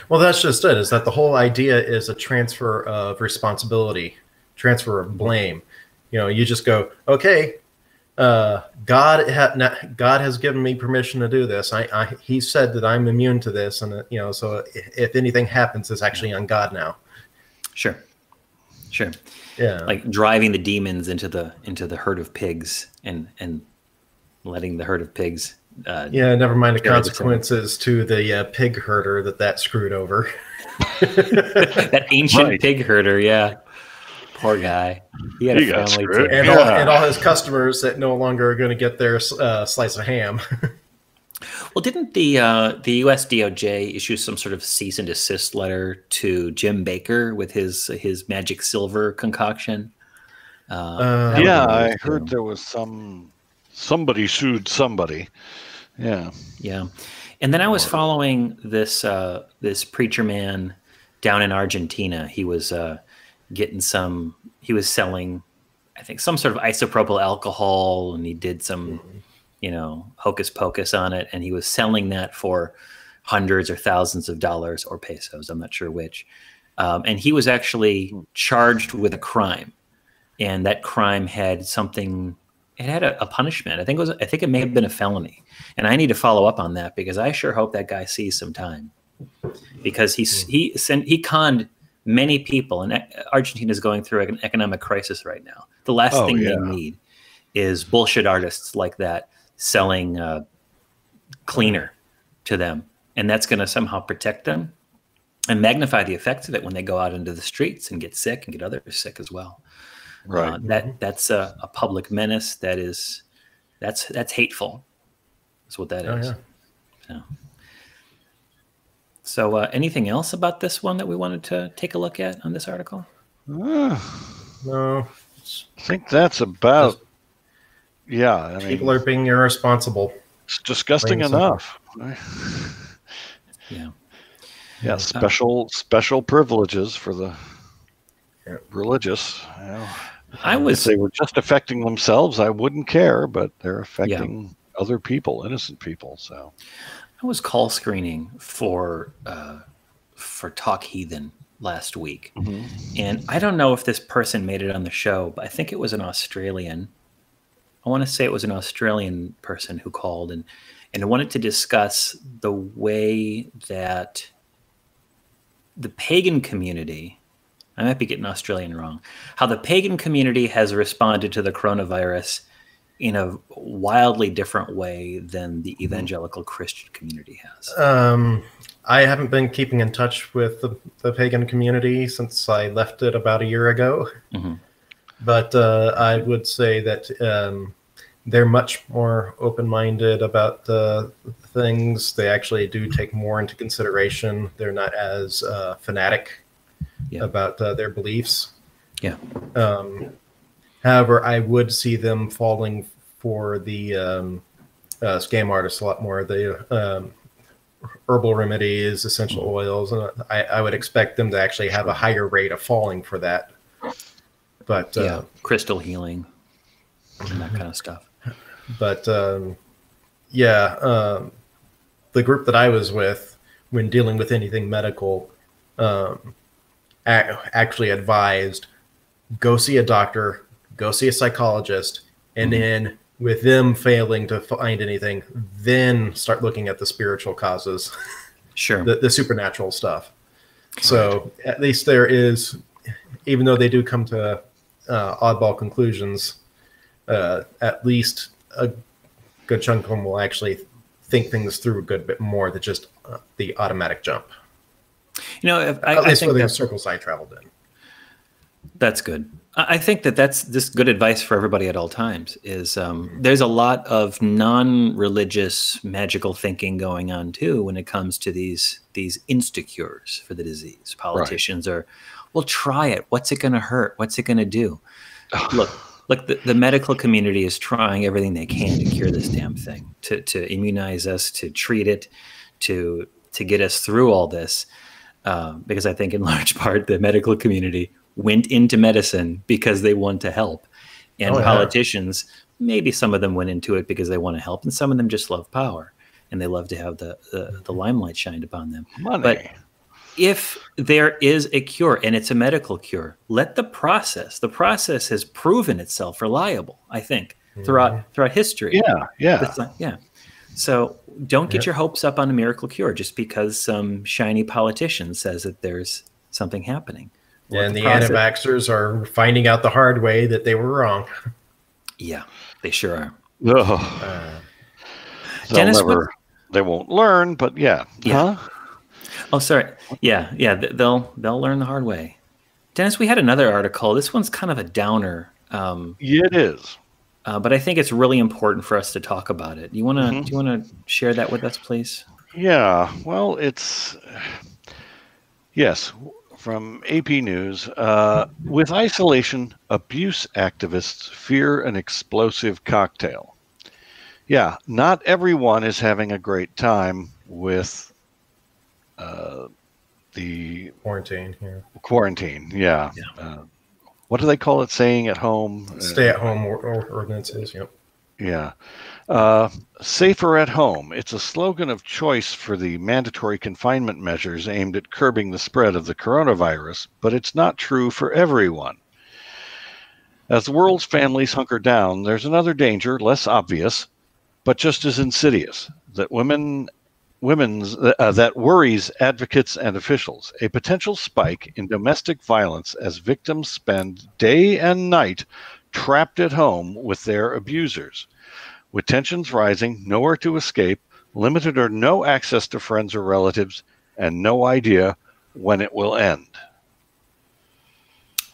Well, that's just it, is that the whole idea is a transfer of responsibility, transfer of blame. You know, you just go, okay, God has given me permission to do this. He said that I'm immune to this. And, you know, so if anything happens, it's actually on God now. Sure. Yeah. Like driving the demons into the herd of pigs and letting the herd of pigs. Never mind the consequences to the pig herder that screwed over. That ancient pig herder, yeah. Poor guy. He had a family too. And all his customers that no longer are going to get their slice of ham. Well, didn't the U.S. DOJ issue some sort of cease and desist letter to Jim Bakker with his magic silver concoction? I heard there was somebody sued somebody. Yeah. And then I was following this preacher man down in Argentina. He was he was selling, I think, some sort of isopropyl alcohol, and he did some, you know, hocus pocus on it, and he was selling that for hundreds or thousands of dollars or pesos. I'm not sure which. And he was actually charged with a crime, and that crime had something. It had a punishment. I think it may have been a felony, and I need to follow up on that because I sure hope that guy sees some time, because he conned many people, and Argentina is going through an economic crisis right now. The last thing they need is bullshit artists like that selling cleaner to them, and that's going to somehow protect them and magnify the effects of it when they go out into the streets and get sick and get others sick as well. Right. That's a public menace. That's hateful. That's what that is. Yeah. So anything else about this one that we wanted to take a look at on this article? No. I think that's about. I mean, people are being irresponsible. It's disgusting enough. Yeah. Special privileges for the religious. You know, if they were just affecting themselves, I wouldn't care, but they're affecting other people, innocent people. So I was call screening for Talk Heathen last week, and I don't know if this person made it on the show, but I think it was an Australian. I want to say it was an Australian person who called and wanted to discuss the way that the pagan community, I might be getting Australian wrong, how the pagan community has responded to the coronavirus in a wildly different way than the evangelical Christian community has. I haven't been keeping in touch with the pagan community since I left it about a year ago. But I would say that they're much more open-minded about things. They actually do take more into consideration. They're not as fanatic about their beliefs. However, I would see them falling for the scam artists a lot more. The herbal remedies, essential oils, and I would expect them to actually have a higher rate of falling for that. But crystal healing and that kind of stuff. But the group that I was with when dealing with anything medical actually advised, go see a doctor, go see a psychologist, and then with them failing to find anything, then start looking at the spiritual causes. Sure. the supernatural stuff. So at least there is, even though they do come to oddball conclusions, at least a good chunk of them will actually think things through a good bit more than just the automatic jump. You know, At least for the circles I traveled in. That's good. I think that that's just good advice for everybody at all times. Is there's a lot of non-religious magical thinking going on too when it comes to these insta-cures for the disease. Politicians are, well, try it. What's it going to hurt? What's it going to do? Look, the medical community is trying everything they can to cure this damn thing, to immunize us, to treat it, to get us through all this. Because I think in large part the medical community went into medicine because they want to help. And politicians, maybe some of them went into it because they want to help, and some of them just love power and they love to have the limelight shined upon them. Money. But if there is a cure and it's a medical cure, let the process has proven itself reliable, I think, throughout history. Yeah. So don't get your hopes up on a miracle cure just because some shiny politician says that there's something happening. Yeah, and the anti-vaxxers are finding out the hard way that they were wrong. Yeah, they sure are. Dennis, they won't learn, but yeah. Huh? Oh, sorry. Yeah, they'll learn the hard way. Dennis, we had another article. This one's kind of a downer. It is. But I think it's really important for us to talk about it. Do you want to share that with us, please? Yeah. Well, it's yes. From AP News, with isolation, abuse activists fear an explosive cocktail. Yeah, not everyone is having a great time with the quarantine here. Quarantine, yeah. What do they call it? Staying at home? Stay-at-home ordinances, yep. Yeah. Safer at home. It's a slogan of choice for the mandatory confinement measures aimed at curbing the spread of the coronavirus, but it's not true for everyone. As the world's families hunker down, there's another danger, less obvious, but just as insidious, that that worries advocates and officials. A potential spike in domestic violence as victims spend day and night trapped at home with their abusers. With tensions rising, nowhere to escape, limited or no access to friends or relatives, and no idea when it will end.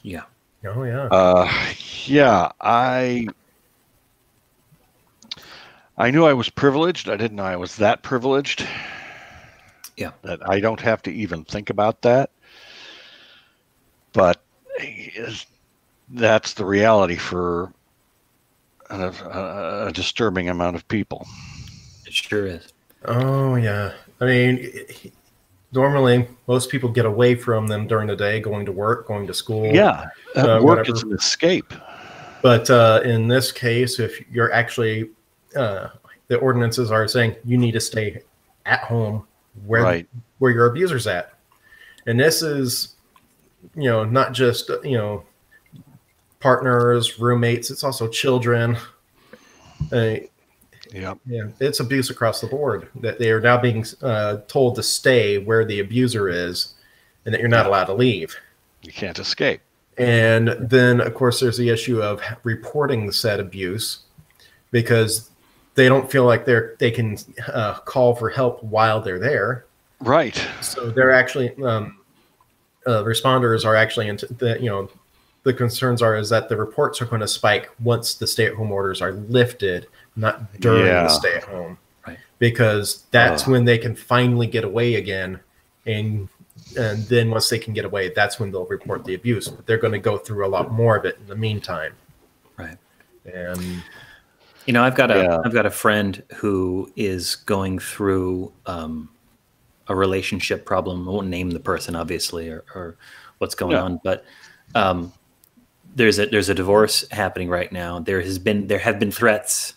Yeah. Oh, yeah. Yeah, I knew I was privileged. I didn't know I was that privileged. Yeah. That I don't have to even think about that. But that's the reality for a disturbing amount of people. It sure is. Oh, yeah. I mean, normally most people get away from them during the day, going to work, going to school. Yeah, work is an escape. But in this case, if you're actually, the ordinances are saying you need to stay at home where your abuser's at. And this is, not just, partners, roommates, it's also children. Yeah, it's abuse across the board. That they are now being told to stay where the abuser is, and that you're not allowed to leave. You can't escape. And then, of course, there's the issue of reporting the said abuse, because they don't feel like they can call for help while they're there. Right. So they're actually responders are actually into the concerns is that the reports are going to spike once the stay-at-home orders are lifted, not during the stay-at-home. Right. Because that's when they can finally get away again. And then once they can get away, that's when they'll report the abuse. But they're going to go through a lot more of it in the meantime. Right. And I've got a friend who is going through a relationship problem. I won't name the person, obviously, or what's going on, but there's a divorce happening right now. There have been threats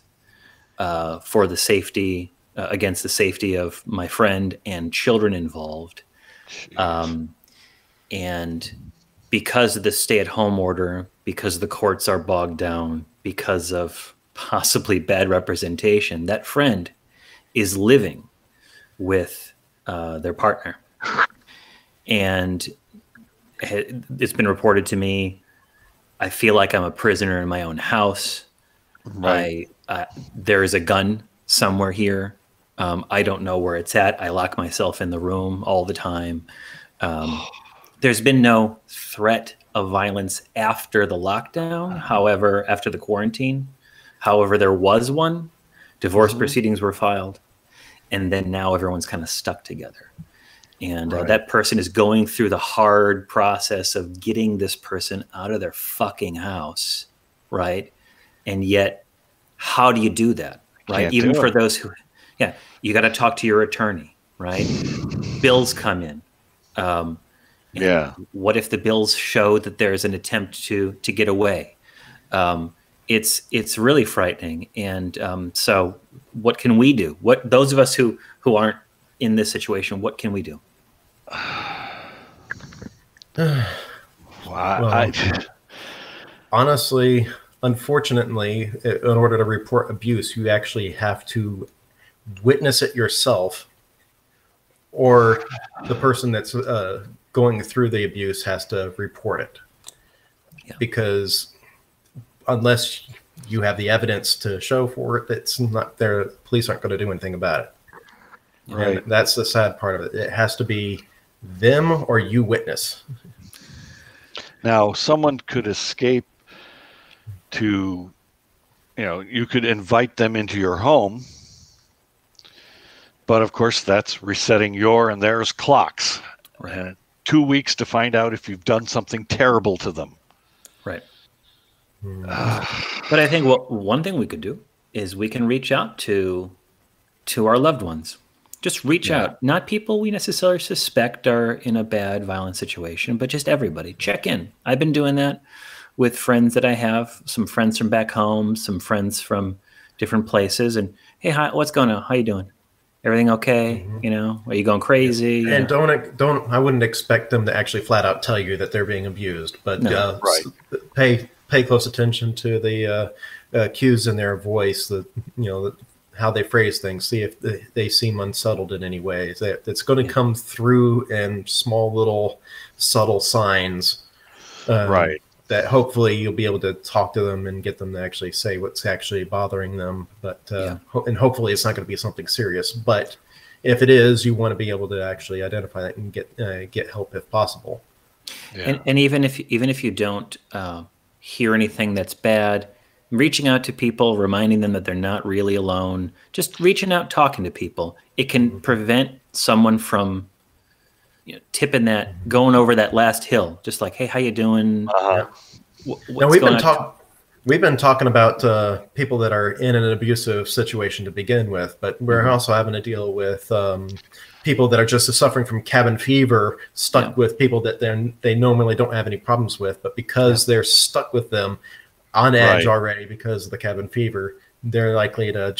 for the safety against the safety of my friend and children involved. And because of the stay-at-home order, because the courts are bogged down, because of possibly bad representation, that friend is living with their partner. And it's been reported to me, I feel like I'm a prisoner in my own house. Right. There is a gun somewhere here. I don't know where it's at. I lock myself in the room all the time. There's been no threat of violence after the lockdown. However, after the quarantine, however, there was one. Divorce proceedings were filed. And then now everyone's kind of stuck together. And that person is going through the hard process of getting this person out of their fucking house, right? And yet, how do you do that, right? Even for those who, you got to talk to your attorney, right? Bills come in. What if the bills show that there's an attempt to get away? It's really frightening. And so what can we do? What those of us who aren't in this situation, what can we do? Well, honestly, unfortunately, in order to report abuse, you actually have to witness it yourself, or the person that's going through the abuse has to report it. Because unless you have the evidence to show for it, it's not there. Police aren't going to do anything about it. Right. And that's the sad part of it. It has to be them or you witness. Now, someone could escape to, you could invite them into your home, but of course that's resetting your and theirs clocks. Right. And 2 weeks to find out if you've done something terrible to them. Right. But I think one thing we could do is we can reach out to our loved ones. Just reach out. Not people we necessarily suspect are in a bad, violent situation, but just everybody. Check in. I've been doing that with friends that I have, some friends from back home, some friends from different places. And, hey, hi, what's going on? How you doing? Everything okay? Are you going crazy? And I wouldn't expect them to actually flat out tell you that they're being abused, but pay close attention to the cues in their voice, how they phrase things, see if they seem unsettled in any way. It's going to come through in small little subtle signs that hopefully you'll be able to talk to them and get them to actually say what's actually bothering them. But and hopefully it's not going to be something serious. But if it is, you want to be able to actually identify that and get help if possible. Yeah. And even if you don't hear anything that's bad, reaching out to people, reminding them that they're not really alone, just reaching out, talking to people, it can prevent someone from tipping going over that last hill. Just like, hey, how you doing? Now, we've been talking about people that are in an abusive situation to begin with, but we're also having to deal with people that are just suffering from cabin fever, stuck with people that they normally don't have any problems with, but because they're stuck with them on edge already because of the cabin fever, they're likely to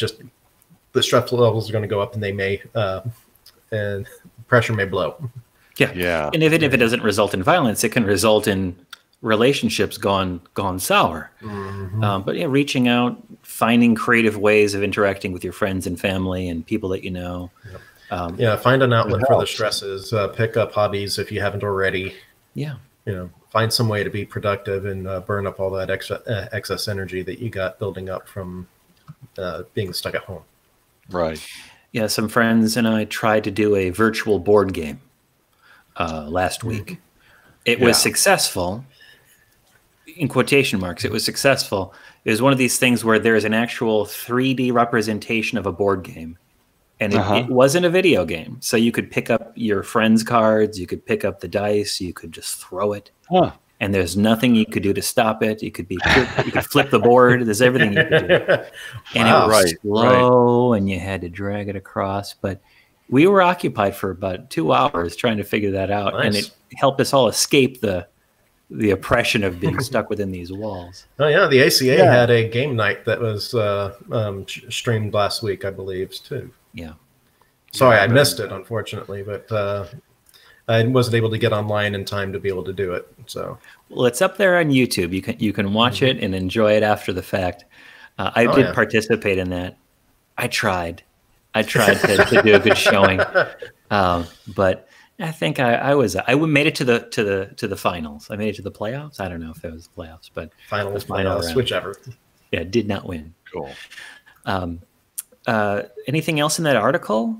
the stress levels are going to go up, and they may and pressure may blow. Yeah. And even if it doesn't result in violence, it can result in relationships gone sour. But reaching out, finding creative ways of interacting with your friends and family and people that you know. Find an outlet for the stresses. Pick up hobbies if you haven't already. Find some way to be productive and burn up all that excess energy that you got building up from being stuck at home. Right. Yeah, some friends and I tried to do a virtual board game last week. It was successful, in quotation marks. It was successful. It was one of these things where there's an actual 3D representation of a board game. And it wasn't a video game. So you could pick up your friend's cards, you could pick up the dice, you could just throw it. And there's nothing you could do to stop it. You could flip the board. There's everything you could do. And it was slow, and you had to drag it across. But we were occupied for about 2 hours trying to figure that out. Nice. And it helped us all escape the oppression of being stuck within these walls. Oh, yeah. The ACA had a game night that was streamed last week, I believe, too. Yeah. Sorry, I missed it, unfortunately, but I wasn't able to get online in time to be able to do it. So, well, it's up there on YouTube. You can watch it and enjoy it after the fact. I did participate in that. I tried. I tried to do a good showing, but I think I made it to the finals. I made it to the playoffs. I don't know if it was the playoffs, but Finals, final playoffs, round. whichever. Yeah, did not win. Cool. Anything else in that article,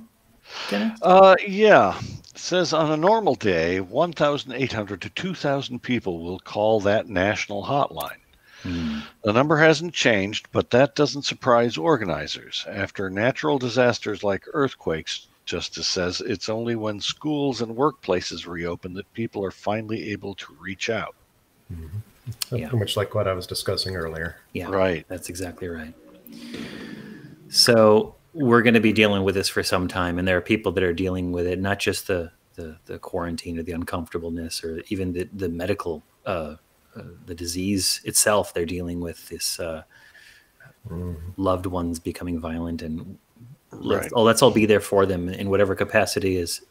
Dennis? Yeah. It says on a normal day, 1,800 to 2,000 people will call that national hotline. The number hasn't changed, but that doesn't surprise organizers. After natural disasters like earthquakes, Justice says it's only when schools and workplaces reopen that people are finally able to reach out. Pretty much like what I was discussing earlier. Yeah, right. That's exactly right. So we're going to be dealing with this for some time, and there are people that are dealing with it, not just the quarantine or the uncomfortableness or even the medical the disease itself. They're dealing with this loved ones becoming violent, and let's all be there for them in whatever capacity is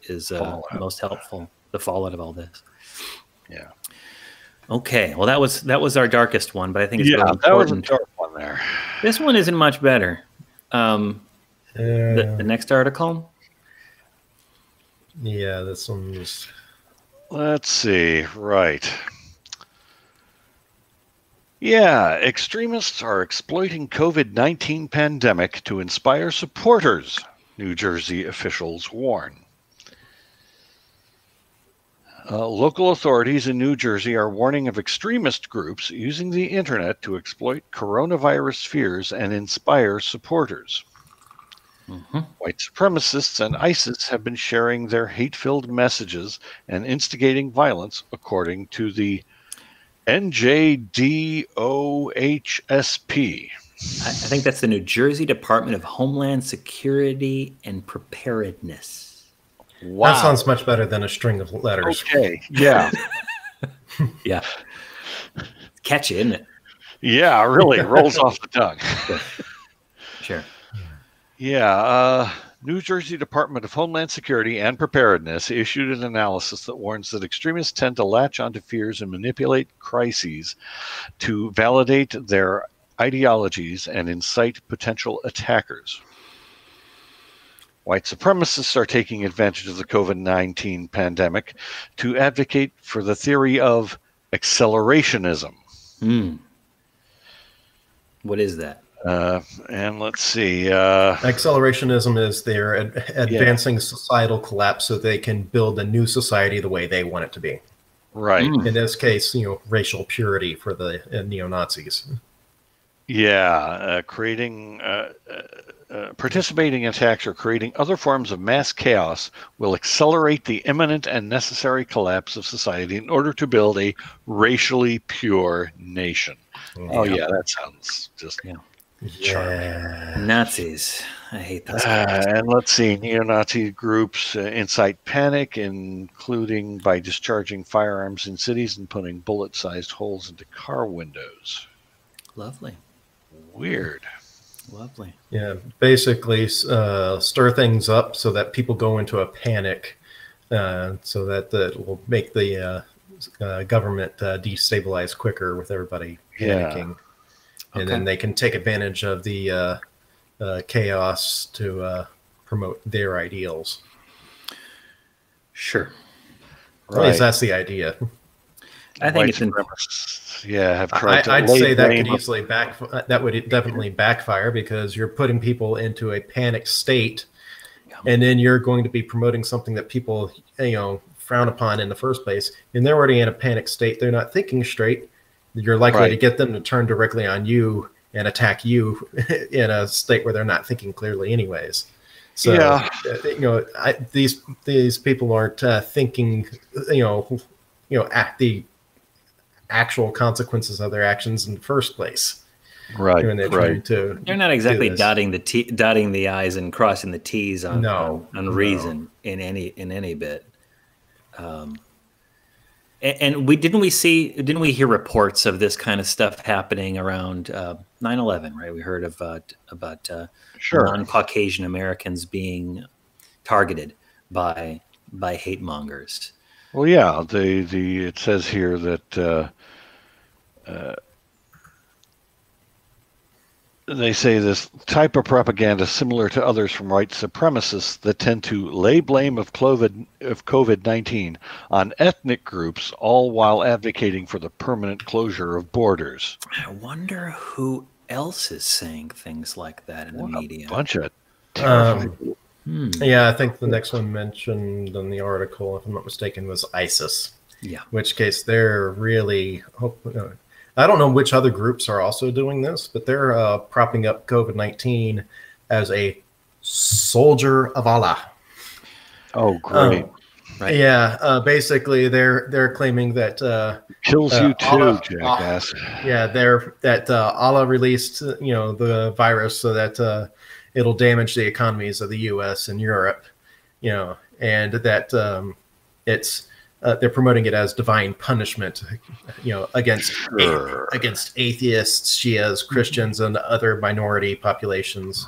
most helpful. The fallout of all this. Yeah. Okay. Well, that was our darkest one, but I think it's really important. That was a dark one there. This one isn't much better. The next article. Yeah, this one's. Let's see. Right. Yeah, extremists are exploiting COVID-19 pandemic to inspire supporters, New Jersey officials warn. Local authorities in New Jersey are warning of extremist groups using the internet to exploit coronavirus fears and inspire supporters. White supremacists and ISIS have been sharing their hate-filled messages and instigating violence, according to the NJDOHSP. I think that's the New Jersey Department of Homeland Security and Preparedness. Wow. That sounds much better than a string of letters. Okay. Yeah. Yeah. Catchy, isn't it? Yeah, really. It rolls off the tongue. Sure. Yeah. New Jersey Department of Homeland Security and Preparedness issued an analysis that warns that extremists tend to latch onto fears and manipulate crises to validate their ideologies and incite potential attackers. White supremacists are taking advantage of the COVID-19 pandemic to advocate for the theory of accelerationism. What is that? And let's see. Accelerationism is they're advancing societal collapse so they can build a new society the way they want it to be. Right. In this case, racial purity for the neo-Nazis. Yeah, participating in attacks or creating other forms of mass chaos will accelerate the imminent and necessary collapse of society in order to build a racially pure nation. Oh, yeah, that sounds just charming. Nazis. I hate those guys. And let's see, neo-Nazi groups incite panic, including by discharging firearms in cities and putting bullet-sized holes into car windows. Lovely. Weird. Lovely. Yeah, basically stir things up so that people go into a panic, so that it will make the government destabilize quicker with everybody panicking. And then they can take advantage of the chaos to promote their ideals. Sure. At least that's the idea. I think it's have tried to I'd say that could easily that would definitely backfire, because you're putting people into a panic state, and then you're going to be promoting something that people frown upon in the first place, and they're already in a panic state. They're not thinking straight. You're likely to get them to turn directly on you and attack you in a state where they're not thinking clearly anyways. So these people aren't thinking at the actual consequences of their actions in the first place. Right. They're not exactly dotting the I's and crossing the T's on reason in any bit. And didn't we hear reports of this kind of stuff happening around 9/11, right? We heard about non-Caucasian Americans being targeted by hate mongers. Well, yeah, it says here that they say this type of propaganda similar to others from white supremacists that tend to lay blame of COVID-19 on ethnic groups, all while advocating for the permanent closure of borders. I wonder who else is saying things like that in the media. A bunch of terrifying. Yeah, I think the next one mentioned in the article, if I'm not mistaken, was ISIS. Yeah. In which case they're really... I don't know which other groups are also doing this, but they're propping up COVID-19 as a soldier of Allah. Oh, great. Right. Yeah, basically they're claiming that kills you too, Allah, jackass. Allah released the virus so that it'll damage the economies of the U.S. and Europe, and that they're promoting it as divine punishment, against atheists, Shias, Christians, and other minority populations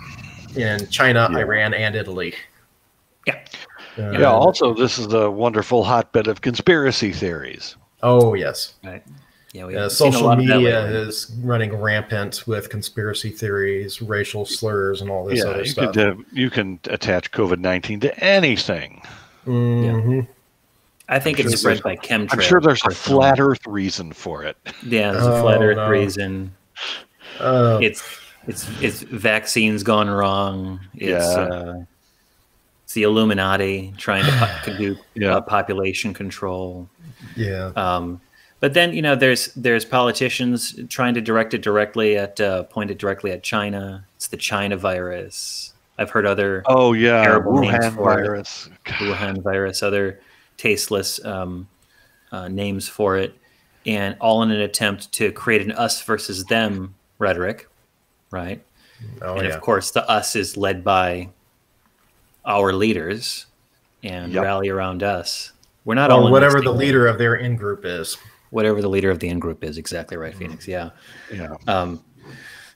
in China, Iran, and Italy. Yeah. Also, this is a wonderful hotbed of conspiracy theories. Oh, yes. Right. Yeah, social media is running rampant with conspiracy theories, racial slurs, and all this other stuff. You can attach COVID-19 to anything. Mm-hmm. Yeah. I think it's spread by chemtrails. I'm sure there's a flat Earth reason for it. Yeah, there's a flat Earth reason. It's vaccines gone wrong. It's the Illuminati trying to do population control. Yeah. But then there's politicians trying to point it directly at China. It's the China virus. I've heard other terrible names for it. Wuhan virus, other tasteless names for it, and all in an attempt to create an us versus them rhetoric, right? Of course, the us is led by our leaders and rally around us. We're not all whatever the leader of their in-group is. Whatever the leader of the in-group is, exactly right, Phoenix. Yeah.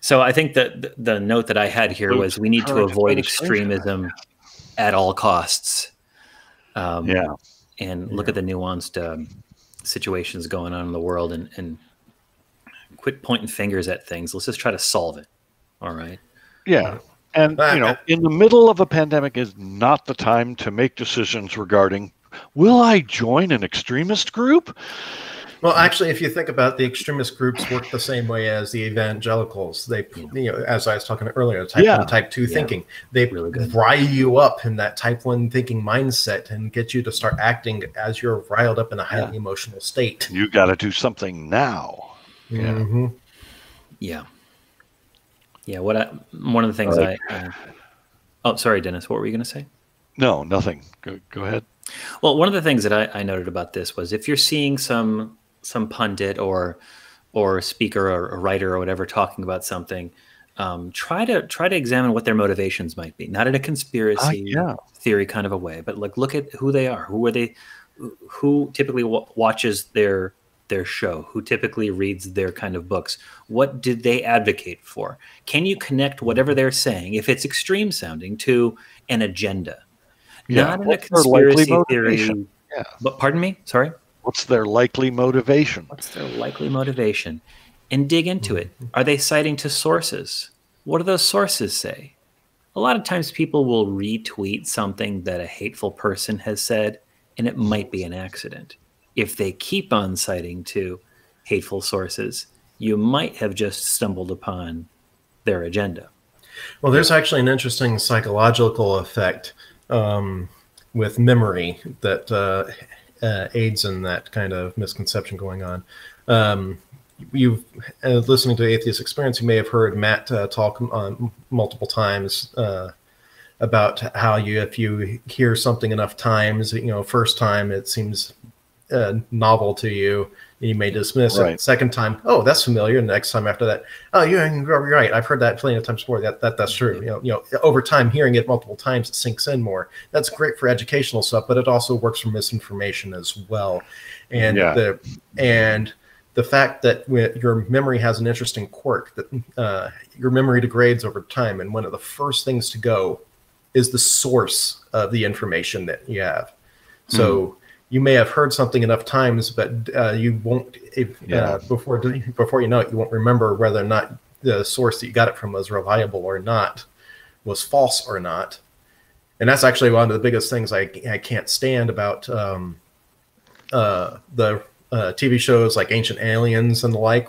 So I think that the note that I had here was we need to avoid extremism at all costs. And look at the nuanced situations going on in the world and quit pointing fingers at things. Let's just try to solve it. All right. Yeah. And, in the middle of a pandemic is not the time to make decisions regarding, will I join an extremist group? Well, actually, if you think about it, the extremist groups work the same way as the evangelicals. They, as I was talking earlier, type 1, type 2 thinking. They really rile you up in that type 1 thinking mindset and get you to start acting as you're riled up in a highly emotional state. You got to do something now. Mm-hmm. Yeah. One of the things oh, sorry, Dennis. What were you going to say? No, nothing. Go ahead. Well, one of the things that I noted about this was if you're seeing some pundit or speaker or writer or whatever talking about something, try to examine what their motivations might be. Not in a conspiracy theory kind of a way, but look at who they are. Who are they? Who typically watches their show? Who typically reads their kind of books? What did they advocate for? Can you connect whatever they're saying, if it's extreme sounding, to an agenda? Not in a conspiracy theory. But pardon me? Sorry? What's their likely motivation? And dig into it. Are they citing to sources? What do those sources say? A lot of times people will retweet something that a hateful person has said, and it might be an accident. If they keep on citing to hateful sources, you might have just stumbled upon their agenda. Well, there's actually an interesting psychological effect with memory that aids in that kind of misconception going on. You've listening to Atheist Experience, you may have heard Matt talk multiple times about how if you hear something enough times, first time it seems novel to you, you may dismiss it. Second time, oh, that's familiar. And next time after that, oh, you're right. I've heard that plenty of times before. That's true. Over time, hearing it multiple times, it sinks in more. That's great for educational stuff, but it also works for misinformation as well. And the fact that your memory has an interesting quirk that your memory degrades over time, and one of the first things to go is the source of the information that you have. So you may have heard something enough times, but you won't. Before you know it, you won't remember whether or not the source that you got it from was reliable or not, was false or not. And that's actually one of the biggest things I can't stand about the TV shows like Ancient Aliens and the like,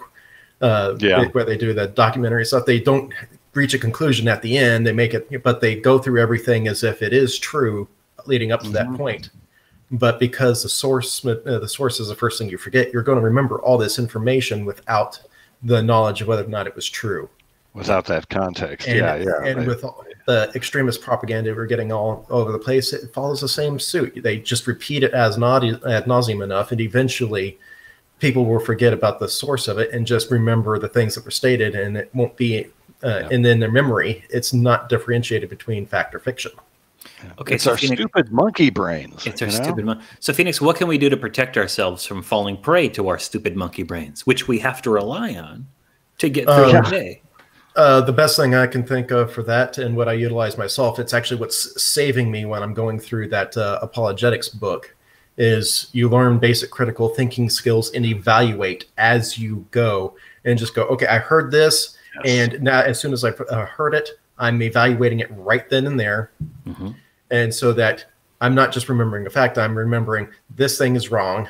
where they do the documentary stuff. They don't reach a conclusion at the end. They make it, but they go through everything as if it is true leading up to that point. But because the source is the first thing you forget, you're going to remember all this information without the knowledge of whether or not it was true. Without that context, and, right. With the extremist propaganda we're getting all over the place, it follows the same suit. They just repeat it ad nauseum enough, and eventually people will forget about the source of it and just remember the things that were stated, and it won't be and in their memory, it's not differentiated between fact or fiction. Okay, it's our stupid monkey brains. It's our stupid So, Phoenix, what can we do to protect ourselves from falling prey to our stupid monkey brains, which we have to rely on to get through the day? The best thing I can think of for that, and what I utilize myself, it's actually what's saving me when I'm going through that apologetics book, is you learn basic critical thinking skills and evaluate as you go, and just go, okay, I heard this, and now as soon as I heard it, I'm evaluating it right then and there. And so that I'm not just remembering a fact, I'm remembering this thing is wrong.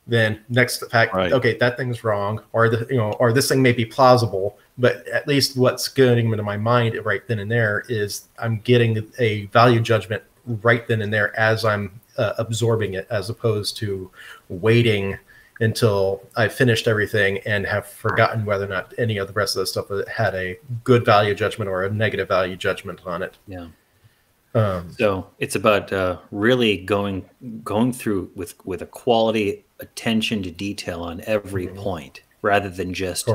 Then next fact, okay, that thing's wrong, or or this thing may be plausible, but at least what's getting into my mind right then and there is I'm getting a value judgment right then and there as I'm absorbing it, as opposed to waiting until I finished everything and have forgotten whether or not any of the rest of the stuff had a good value judgment or a negative value judgment on it. Yeah. So it's about really going through with a quality attention to detail on every point, rather than just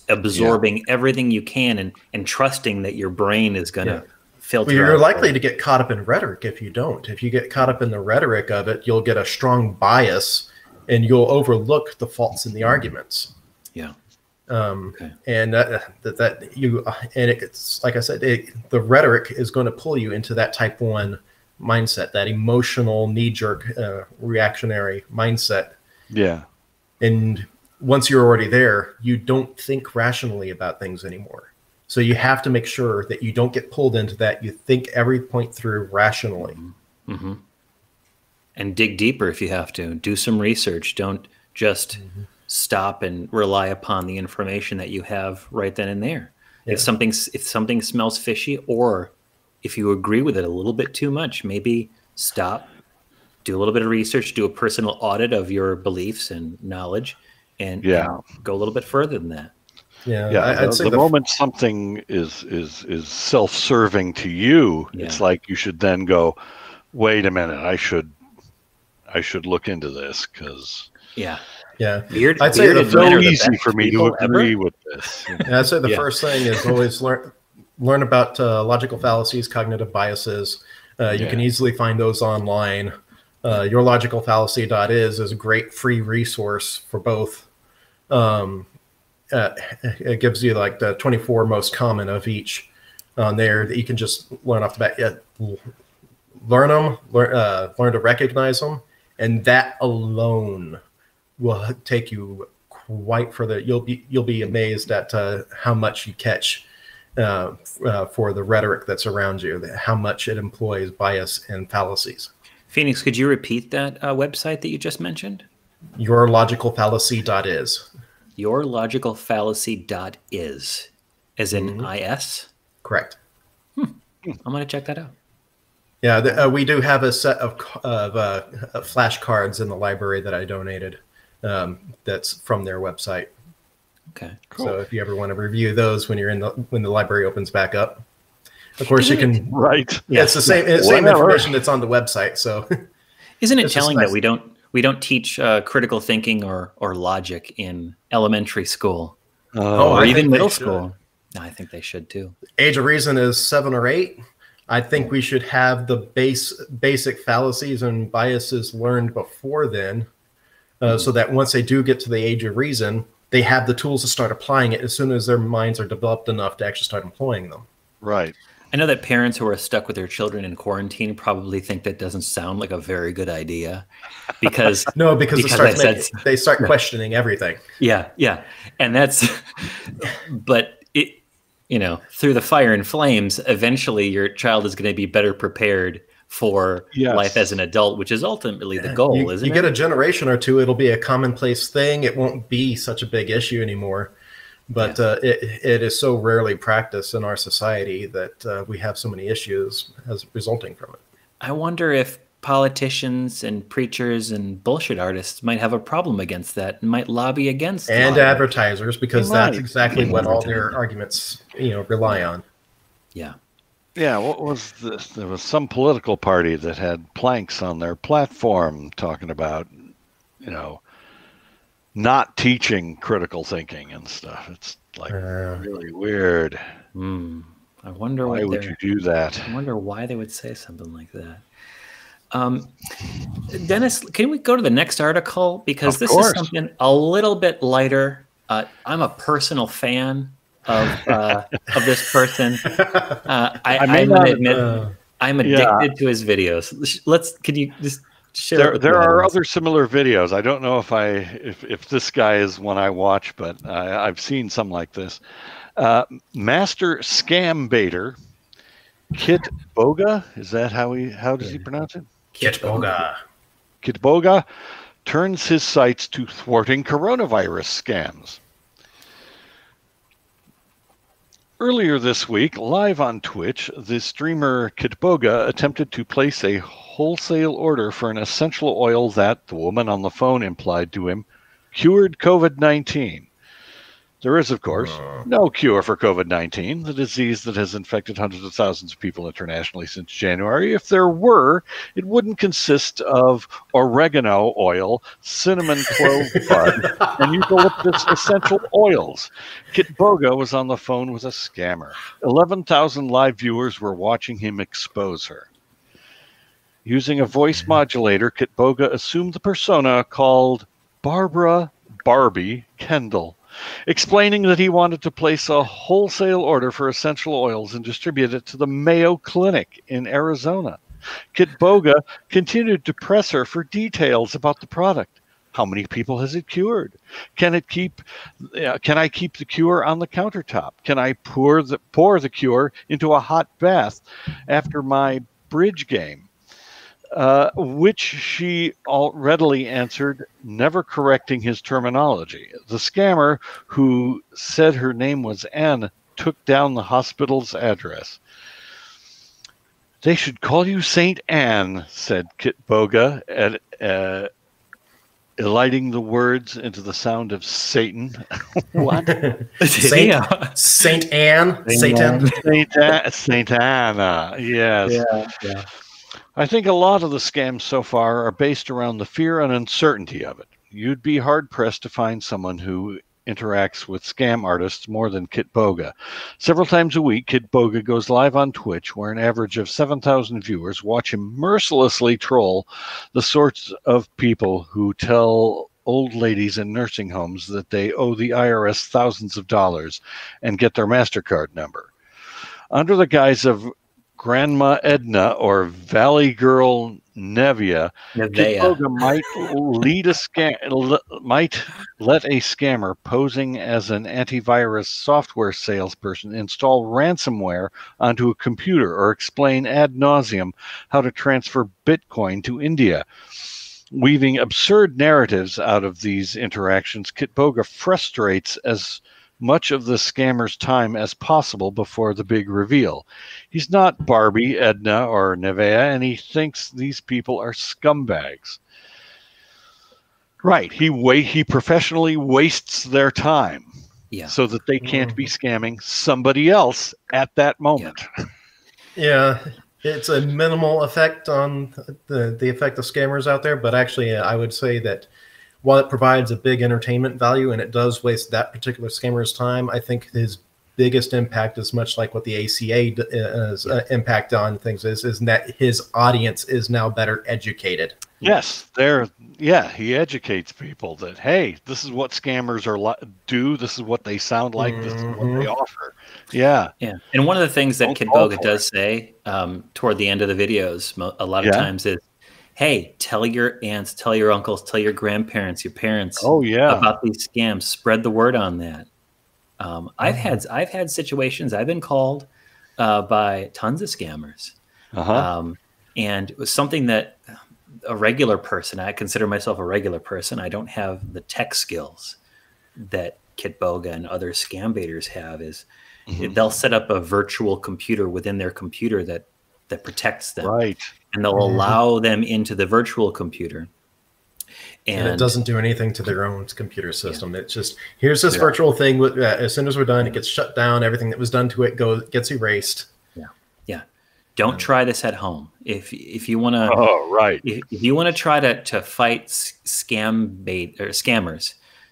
absorbing everything you can and trusting that your brain is going to filter. Well, you're likely to get caught up in rhetoric if you don't. If you get caught up in the rhetoric of it, you'll get a strong bias, and you'll overlook the faults in the arguments. Yeah. And it's like I said, the rhetoric is going to pull you into that type 1 mindset, that emotional knee-jerk reactionary mindset. Yeah. And once you're already there, you don't think rationally about things anymore. So you have to make sure that you don't get pulled into that. You think every point through rationally. And dig deeper if you have to. Do some research. Don't just stop and rely upon the information that you have right then and there. If something smells fishy, or if you agree with it a little bit too much, maybe stop, do a little bit of research, do a personal audit of your beliefs and knowledge, and go a little bit further than that. I'd say the moment something is self-serving to you, it's like you should then go, wait a minute, I should look into this, because I'd say it's so easy for me to agree with this. I'd say the first thing is always learn about logical fallacies, cognitive biases. You can easily find those online. Yourlogicalfallacy.is is a great free resource for both. It gives you like the 24 most common of each on there that you can just learn off the bat. Learn them, learn to recognize them, and that alone will take you quite further. You'll be amazed at how much you catch for the rhetoric that's around you, how much it employs bias and fallacies. Phoenix, could you repeat that website that you just mentioned? Yourlogicalfallacy.is. Yourlogicalfallacy.is, as in is? Correct. I'm going to check that out. Yeah, we do have a set of flashcards in the library that I donated. That's from their website. Okay, cool. So if you ever want to review those when the library opens back up, of course you can. Right. Yeah, it's the same information that's on the website. So, isn't it telling that we don't teach critical thinking or logic in elementary school, or even middle school? No, I think they should too. Age of Reason is 7 or 8. I think we should have the basic fallacies and biases learned before then, so that once they do get to the age of reason, they have the tools to start applying it as soon as their minds are developed enough to actually start employing them. Right. I know that parents who are stuck with their children in quarantine probably think that doesn't sound like a very good idea, because No, because they start Yeah. questioning everything. Yeah, yeah, and that's, but it, you know, through the fire and flames, eventually your child is going to be better prepared for life as an adult, which is ultimately the goal, isn't it? You get a generation or two, it'll be a commonplace thing. It won't be such a big issue anymore. But it is so rarely practiced in our society that we have so many issues as resulting from it. I wonder if politicians and preachers and bullshit artists might have a problem against that and might lobby against it. And advertisers, because that's exactly what all their arguments, rely on. Yeah. Yeah, what was this? There was some political party that had planks on their platform talking about, not teaching critical thinking and stuff. It's like really weird. I wonder why would you do that? I wonder why they would say something like that. Dennis, can we go to the next article? Because this is something a little bit lighter. I'm a personal fan of this person. I may admit I'm addicted to his videos. Can you just share? There are other similar videos. I don't know if this guy is one I watch, but I've seen some like this. Master Scam Baiter, Kit Boga, is that how does he pronounce it? Kit Boga. Kit Boga turns his sights to thwarting coronavirus scams. Earlier this week, live on Twitch, the streamer Kit Boga attempted to place a wholesale order for an essential oil that, the woman on the phone implied to him, cured COVID-19. There is, of course, no cure for COVID-19, the disease that has infected hundreds of thousands of people internationally since January. If there were, it wouldn't consist of oregano oil, cinnamon clove bud, and eucalyptus essential oils. Kit Boga was on the phone with a scammer. 11,000 live viewers were watching him expose her. Using a voice modulator, Kit Boga assumed the persona called Barbie Kendall, explaining that he wanted to place a wholesale order for essential oils and distribute it to the Mayo Clinic in Arizona. Kit Boga continued to press her for details about the product. How many people has it cured? Can I keep the cure on the countertop? Can I pour the cure into a hot bath after my bridge game? Which she readily answered, never correcting his terminology. The scammer, who said her name was Anne, took down the hospital's address. They should call you Saint Anne, said Kit Boga, eliding the words into the sound of Satan. What? Saint Anne? Satan? Saint Anna, yes. Yeah. I think a lot of the scams so far are based around the fear and uncertainty of it. You'd be hard-pressed to find someone who interacts with scam artists more than Kit Boga. Several times a week, Kit Boga goes live on Twitch, where an average of 7,000 viewers watch him mercilessly troll the sorts of people who tell old ladies in nursing homes that they owe the IRS thousands of dollars and get their MasterCard number. Under the guise of Grandma Edna or Valley Girl Nevia, Kit Boga might let a scammer posing as an antivirus software salesperson install ransomware onto a computer or explain ad nauseum how to transfer Bitcoin to India. Weaving absurd narratives out of these interactions, Kit Boga frustrates as much of the scammer's time as possible before the big reveal. He's not Barbie, Edna, or Nevea, and he thinks these people are scumbags. Right. He professionally wastes their time so that they can't be scamming somebody else at that moment. Yeah. It's a minimal effect on the effect of scammers out there, but actually I would say that while it provides a big entertainment value and it does waste that particular scammer's time, I think his biggest impact is much like what the ACA's impact on things is that his audience is now better educated. Yes, he educates people that, hey, this is what scammers do. This is what they sound like. This is what they offer. Yeah. Yeah. And one of the things that Kid Boga does say toward the end of the videos a lot of times is, hey, tell your aunts, tell your uncles, tell your grandparents, your parents about these scams. Spread the word on that. I've had situations, I've been called by tons of scammers. And it was something that a regular person, I consider myself a regular person, I don't have the tech skills that Kit Boga and other scam baiters have, is they'll set up a virtual computer within their computer that protects them. Right. And they'll allow them into the virtual computer. And it doesn't do anything to their own computer system. It's just, here's this virtual thing. As soon as we're done, it gets shut down. Everything that was done to it gets erased. Don't try this at home. If you want to, if you want to try to fight scammers,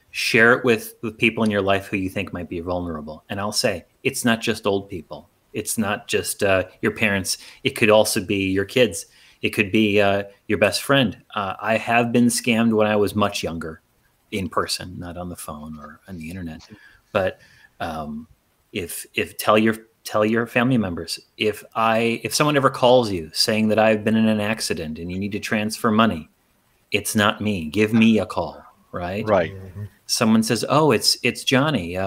share it with people in your life who you think might be vulnerable. And I'll say, it's not just old people. It's not just your parents. It could also be your kids. It could be your best friend. I have been scammed when I was much younger, in person, not on the phone or on the internet. But tell your family members, if someone ever calls you saying that I've been in an accident and you need to transfer money, it's not me. Give me a call, right? Right. Someone says, "Oh, it's Johnny.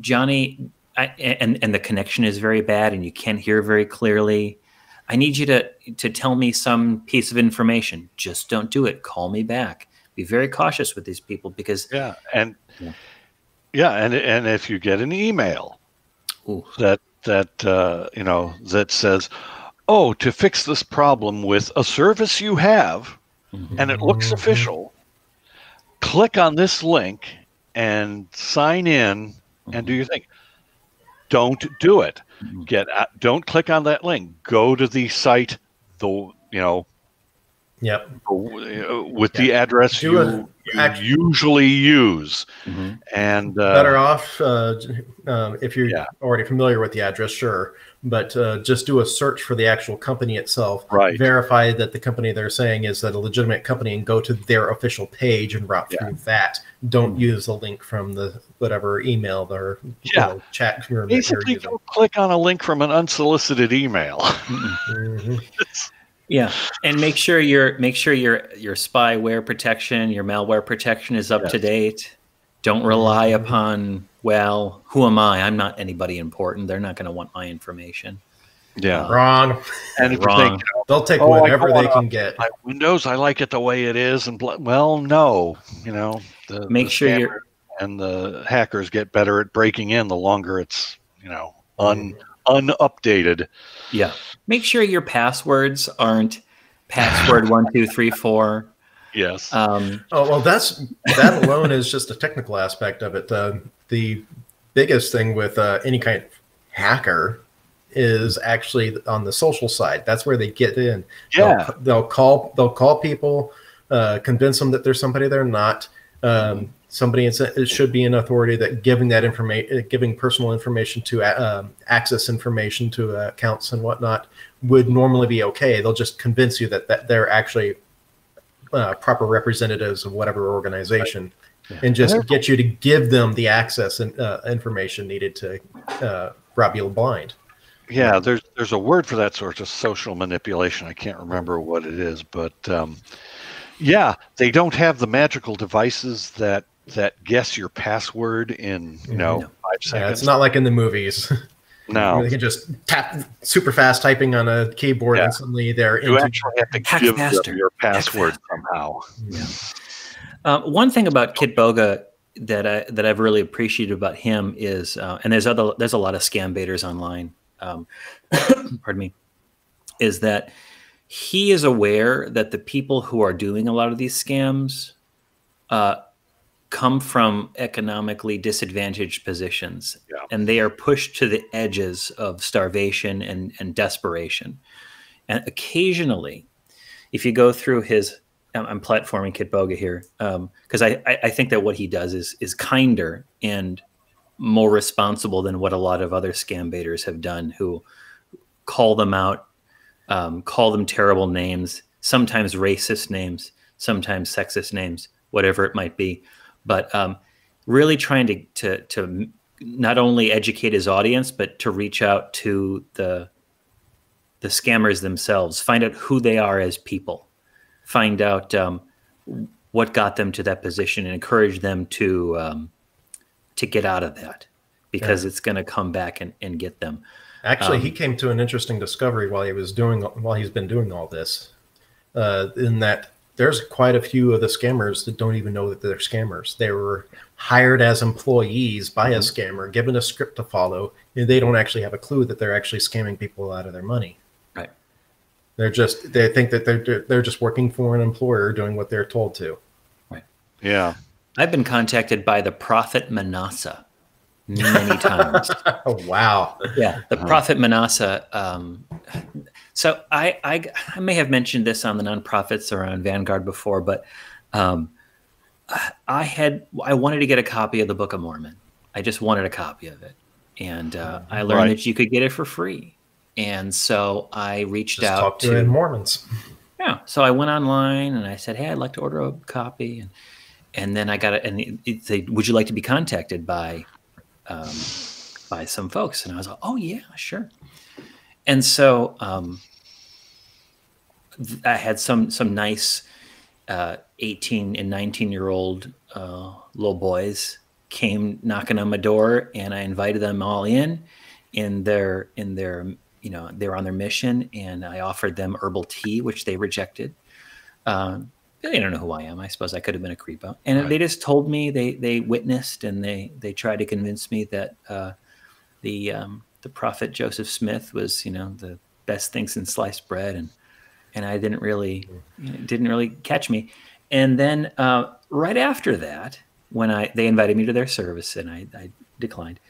Johnny," and the connection is very bad and you can't hear very clearly. I need you to tell me some piece of information. Just don't do it. Call me back. Be very cautious with these people, because and if you get an email that says, "Oh, to fix this problem with a service you have," and it looks official, click on this link and sign in and do your thing. Don't do it. Don't click on that link. Go to the site, with the address you usually use. And better off if you're already familiar with the address, sure, but just do a search for the actual company itself. Right. Verify that the company they're saying is that a legitimate company, and go to their official page and route through that. Don't use a link from the whatever email or chat room. Basically, don't click on a link from an unsolicited email. Yeah, and make sure your spyware protection, your malware protection is up to date. Don't rely upon, well, who am I? I'm not anybody important. They're not going to want my information. Yeah, wrong. And if you think, they'll take whatever they can get. My Windows, I like it the way it is, and well, no, make sure you're and the hackers get better at breaking in the longer it's unupdated. Yeah. Make sure your passwords aren't password 1234. Yes. That alone is just a technical aspect of it. The biggest thing with any kind of hacker is actually on the social side. That's where they get in. Yeah. They'll call people, convince them that there's somebody they're not. Somebody it should be an authority that giving personal information to access information to accounts and whatnot would normally be okay. They'll just convince you that they're actually proper representatives of whatever organization, and just get you to give them the access and information needed to rob you blind. Yeah, there's a word for that sort of social manipulation. I can't remember what it is, but they don't have the magical devices that guess your password in 5 seconds. Yeah, it's not like in the movies. No, they can just tap super fast typing on a keyboard and suddenly they're you actually have to give them your password somehow. Yeah. One thing about Kit Boga that I've really appreciated about him is, and there's a lot of scam baiters online. Pardon me, is that he is aware that the people who are doing a lot of these scams come from economically disadvantaged positions, and they are pushed to the edges of starvation and desperation. And occasionally, if you go through his, I'm platforming Kit Boga here, because I think that what he does is kinder and more responsible than what a lot of other scam baiters have done, who call them out, call them terrible names, sometimes racist names, sometimes sexist names, whatever it might be. But really trying to not only educate his audience, but to reach out to the scammers themselves, find out who they are as people, find out what got them to that position, and encourage them to get out of that, because it's going to come back and get them. Actually, he came to an interesting discovery while he's been doing all this, in that there's quite a few of the scammers that don't even know that they're scammers. They were hired as employees by a scammer, given a script to follow, and they don't actually have a clue that they're actually scamming people out of their money. Right. They think that they're just working for an employer, doing what they're told to. Right. Yeah. I've been contacted by the Prophet Manasseh many times. Oh, wow. Yeah, the Prophet Manasseh. So I may have mentioned this on the Non-Prophets or on Vanguard before, but I wanted to get a copy of the Book of Mormon. I just wanted a copy of it, and I learned that you could get it for free, and so I reached out talk to Mormons. Yeah, so I went online and I said, "Hey, I'd like to order a copy," and then I got it, and it said, "Would you like to be contacted by some folks?" And I was like, "Oh yeah, sure." And so I had some nice 18 and 19-year-old little boys came knocking on my door, and I invited them all in their they were on their mission, and I offered them herbal tea, which they rejected. They don't know who I am. I suppose I could have been a creepo. And they just told me, they witnessed, and they tried to convince me that the prophet Joseph Smith was, the best thing since sliced bread, and I didn't really catch me. And then right after that, when they invited me to their service, and I declined,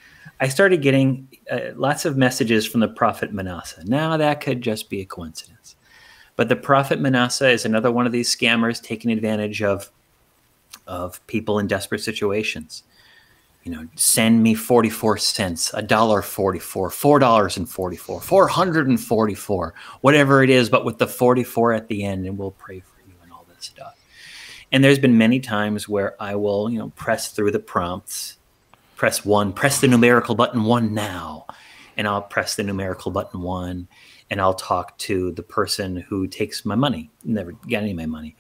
I started getting lots of messages from the Prophet Manasseh. Now that could just be a coincidence. But the Prophet Manasseh is another one of these scammers taking advantage of people in desperate situations. Send me 44 cents, $1.44, $4.44, 444, whatever it is, but with the 44 at the end, and we'll pray for you and all this stuff. And there's been many times where I will, press through the prompts, press the numerical button 1 now, and I'll press the numerical button 1. And I'll talk to the person who takes my money, never get any of my money.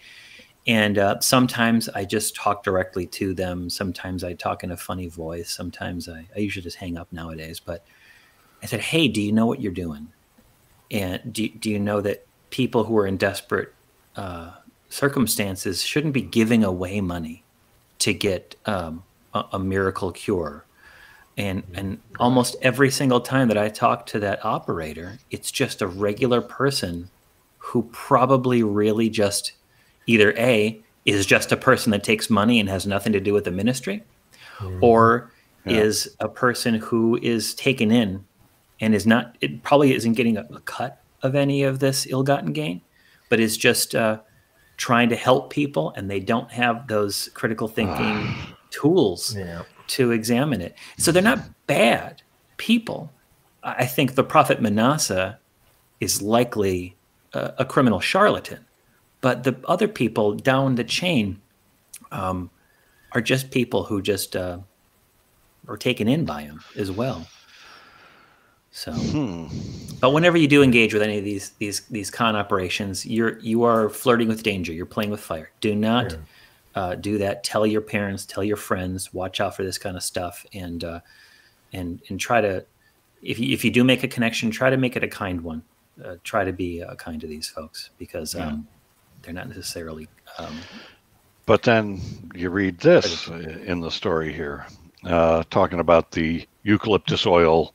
And sometimes I just talk directly to them. Sometimes I talk in a funny voice. Sometimes I usually just hang up nowadays. But I said, "Hey, do you know what you're doing? And do you know that people who are in desperate circumstances shouldn't be giving away money to get a miracle cure?" And almost every single time that I talk to that operator, it's just a regular person who probably really just either A, is just a person that takes money and has nothing to do with the ministry, or is a person who is taken in and it probably isn't getting a cut of any of this ill-gotten gain, but is just trying to help people, and they don't have those critical thinking tools to examine it. So they're not bad people. I think the Prophet Manasseh is likely a criminal charlatan, but the other people down the chain are just people who just are taken in by him as well. So, but whenever you do engage with any of these con operations, you are flirting with danger. You're playing with fire. Do not do that. Tell your parents, tell your friends, watch out for this kind of stuff, and try to, if you do make a connection, try to make it a kind one. Try to be kind to these folks, because they're not necessarily. But then you read this in the story here, talking about the eucalyptus oil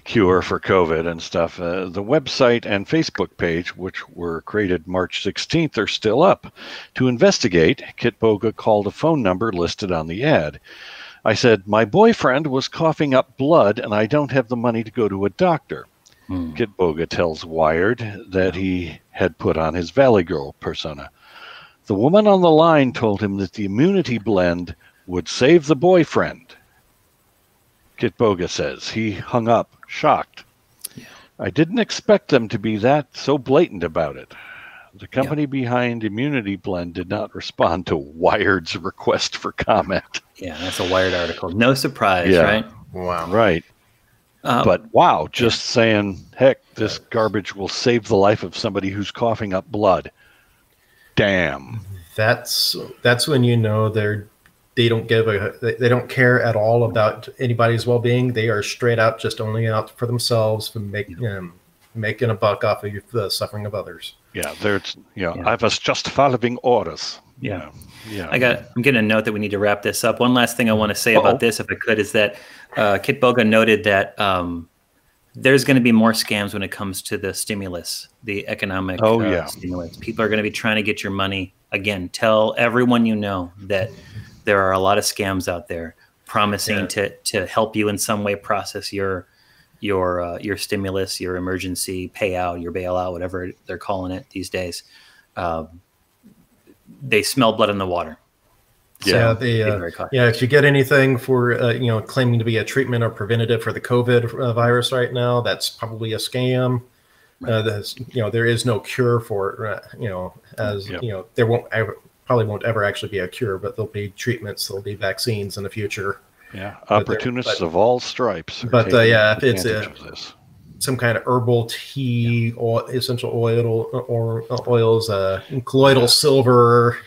cure for COVID and stuff. The website and Facebook page, which were created March 16th, are still up. To investigate, Kit Boga called a phone number listed on the ad. I said, "My boyfriend was coughing up blood and I don't have the money to go to a doctor." Kit Boga tells Wired that he had put on his Valley Girl persona. The woman on the line told him that the immunity blend would save the boyfriend. Kitboga says. He hung up, shocked. I didn't expect them to be so blatant about it. The company behind Immunity Blend did not respond to Wired's request for comment. Yeah, that's a Wired article. No surprise, right? Wow. Right. But wow, just saying, heck, this garbage will save the life of somebody who's coughing up blood. Damn. That's when you know they don't don't care at all about anybody's well-being. They are straight out just only out for themselves, for making a buck off of the suffering of others. Yeah, I was just following orders. Yeah. I'm getting a note that we need to wrap this up. One last thing I want to say about this, if I could, is that Kitboga noted that there's going to be more scams when it comes to the stimulus, the economic stimulus. People are going to be trying to get your money. Again, tell everyone you know that there are a lot of scams out there promising to help you in some way process your stimulus, your emergency payout, your bailout, whatever they're calling it these days. They smell blood in the water. So, if you get anything for claiming to be a treatment or preventative for the COVID virus right now, that's probably a scam. Right. There is no cure for it. There probably won't ever actually be a cure, but there'll be treatments, there'll be vaccines in the future. Yeah, opportunists of all stripes. But if it's some kind of herbal tea, or essential oils, colloidal silver,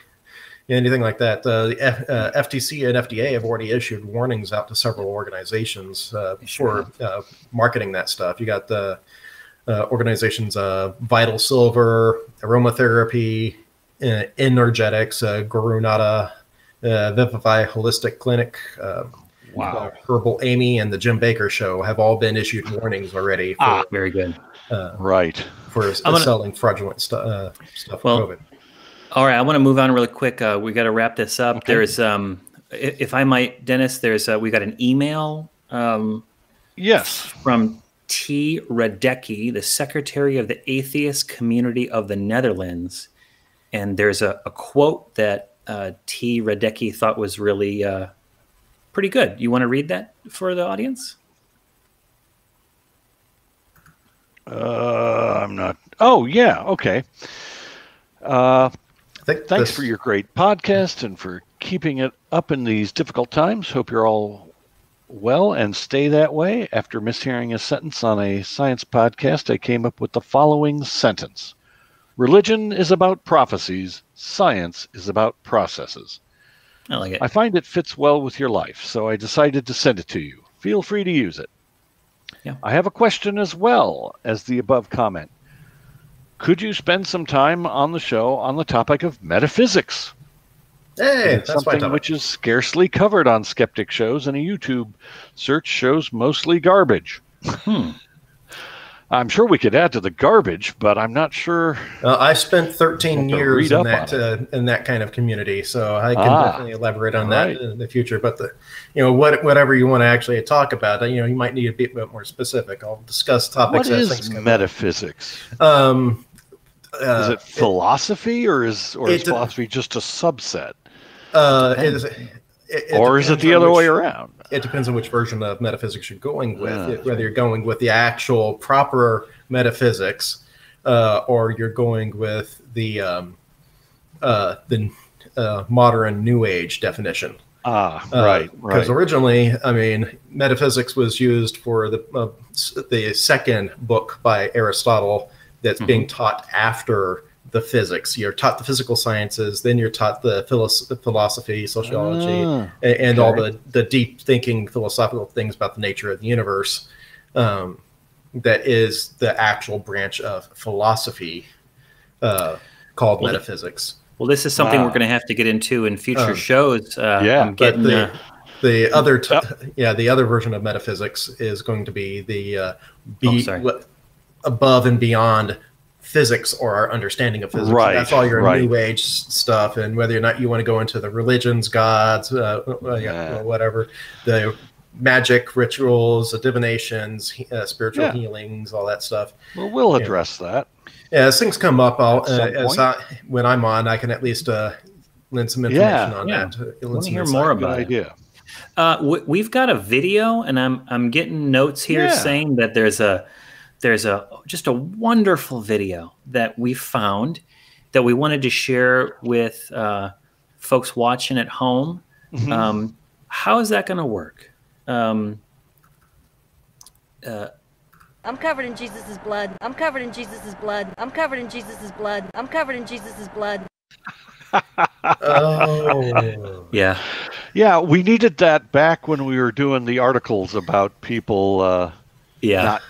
anything like that, the FTC and FDA have already issued warnings out to several organizations for marketing that stuff. You got the organizations Vital Silver, Aromatherapy, Energetics, Gurunata, Vivify Holistic Clinic, Herbal Amy, and the Jim Baker Show have all been issued warnings already. Very good. For selling fraudulent stuff. Well, COVID. All right, I want to move on really quick. We got to wrap this up. Okay. There's, if I might, Dennis, we got an email. Yes. From T. Radecki, the secretary of the Atheist Community of the Netherlands. And there's a quote that T. Radecki thought was really pretty good. You want to read that for the audience? I'm not. Oh, yeah. Okay. Thanks for your great podcast and for keeping it up in these difficult times. Hope you're all well and stay that way. After mishearing a sentence on a science podcast, I came up with the following sentence. Religion is about prophecies. Science is about processes. I like it. I find it fits well with your life, so I decided to send it to you. Feel free to use it. Yeah. I have a question as well as the above comment. Could you spend some time on the show on the topic of metaphysics? Hey, that's something which is scarcely covered on skeptic shows, and a YouTube search shows mostly garbage. I'm sure we could add to the garbage, but I'm not sure. I spent 13 years in that kind of community, so I can definitely elaborate on that in the future. But whatever you want to actually talk about, you might need to be a bit more specific. I'll discuss topics. What is metaphysics? Is it philosophy, or is philosophy just a subset? Or is it the other way around? It depends on which version of metaphysics you're going with. Whether you're going with the actual proper metaphysics, or you're going with the modern New Age definition. Right. Because originally, metaphysics was used for the second book by Aristotle that's being taught after the physics. You're taught the physical sciences, then you're taught the philosophy, sociology, and all the deep thinking philosophical things about the nature of the universe. That is the actual branch of philosophy called metaphysics. Well, this is something we're going to have to get into in future shows. The other version of metaphysics is going to be the above and beyond physics, or our understanding of physics. Right. That's all your New Age stuff, and whether or not you want to go into the religions, gods, whatever, the magic rituals, the divinations, spiritual healings, all that stuff. Well, we'll address that. Yeah, as things come up, when I'm on, I can at least lend some information on that. Let's hear more about it. Idea. We've got a video, and I'm getting notes here saying that there's just a wonderful video that we found that we wanted to share with folks watching at home. Mhm. How is that going to work? I'm covered in Jesus' blood. I'm covered in Jesus' blood. I'm covered in Jesus' blood. I'm covered in Jesus' blood. Oh. Yeah. Yeah, we needed that back when we were doing the articles about people not,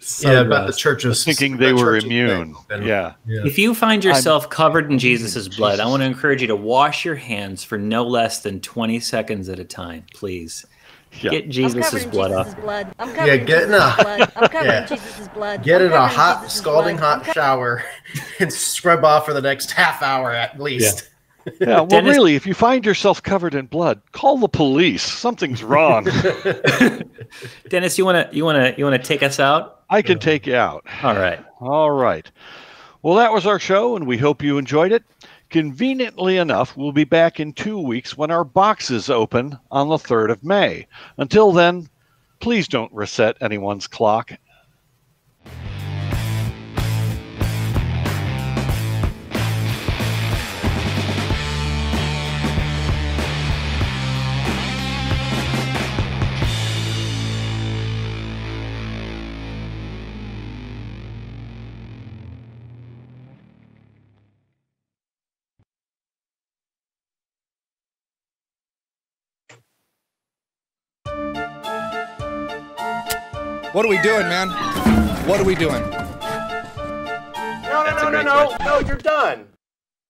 So about the churches thinking they were immune. Yeah. If you find yourself covered in Jesus' blood, I want to encourage you to wash your hands for no less than 20 seconds at a time, please. Yeah. Get Jesus' blood off. I'm covered in Jesus' blood. I'm covered in Jesus' blood. Get in a hot, scalding hot shower and scrub off for the next half hour at least. Yeah, well, Dennis, really, if you find yourself covered in blood, call the police. Something's wrong. Dennis, you wanna take us out? I can take you out. All right. All right. Well, that was our show, and we hope you enjoyed it. Conveniently enough, we'll be back in 2 weeks when our boxes open on the 3rd of May. Until then, please don't reset anyone's clock. What are we doing, man? What are we doing? No, you're done.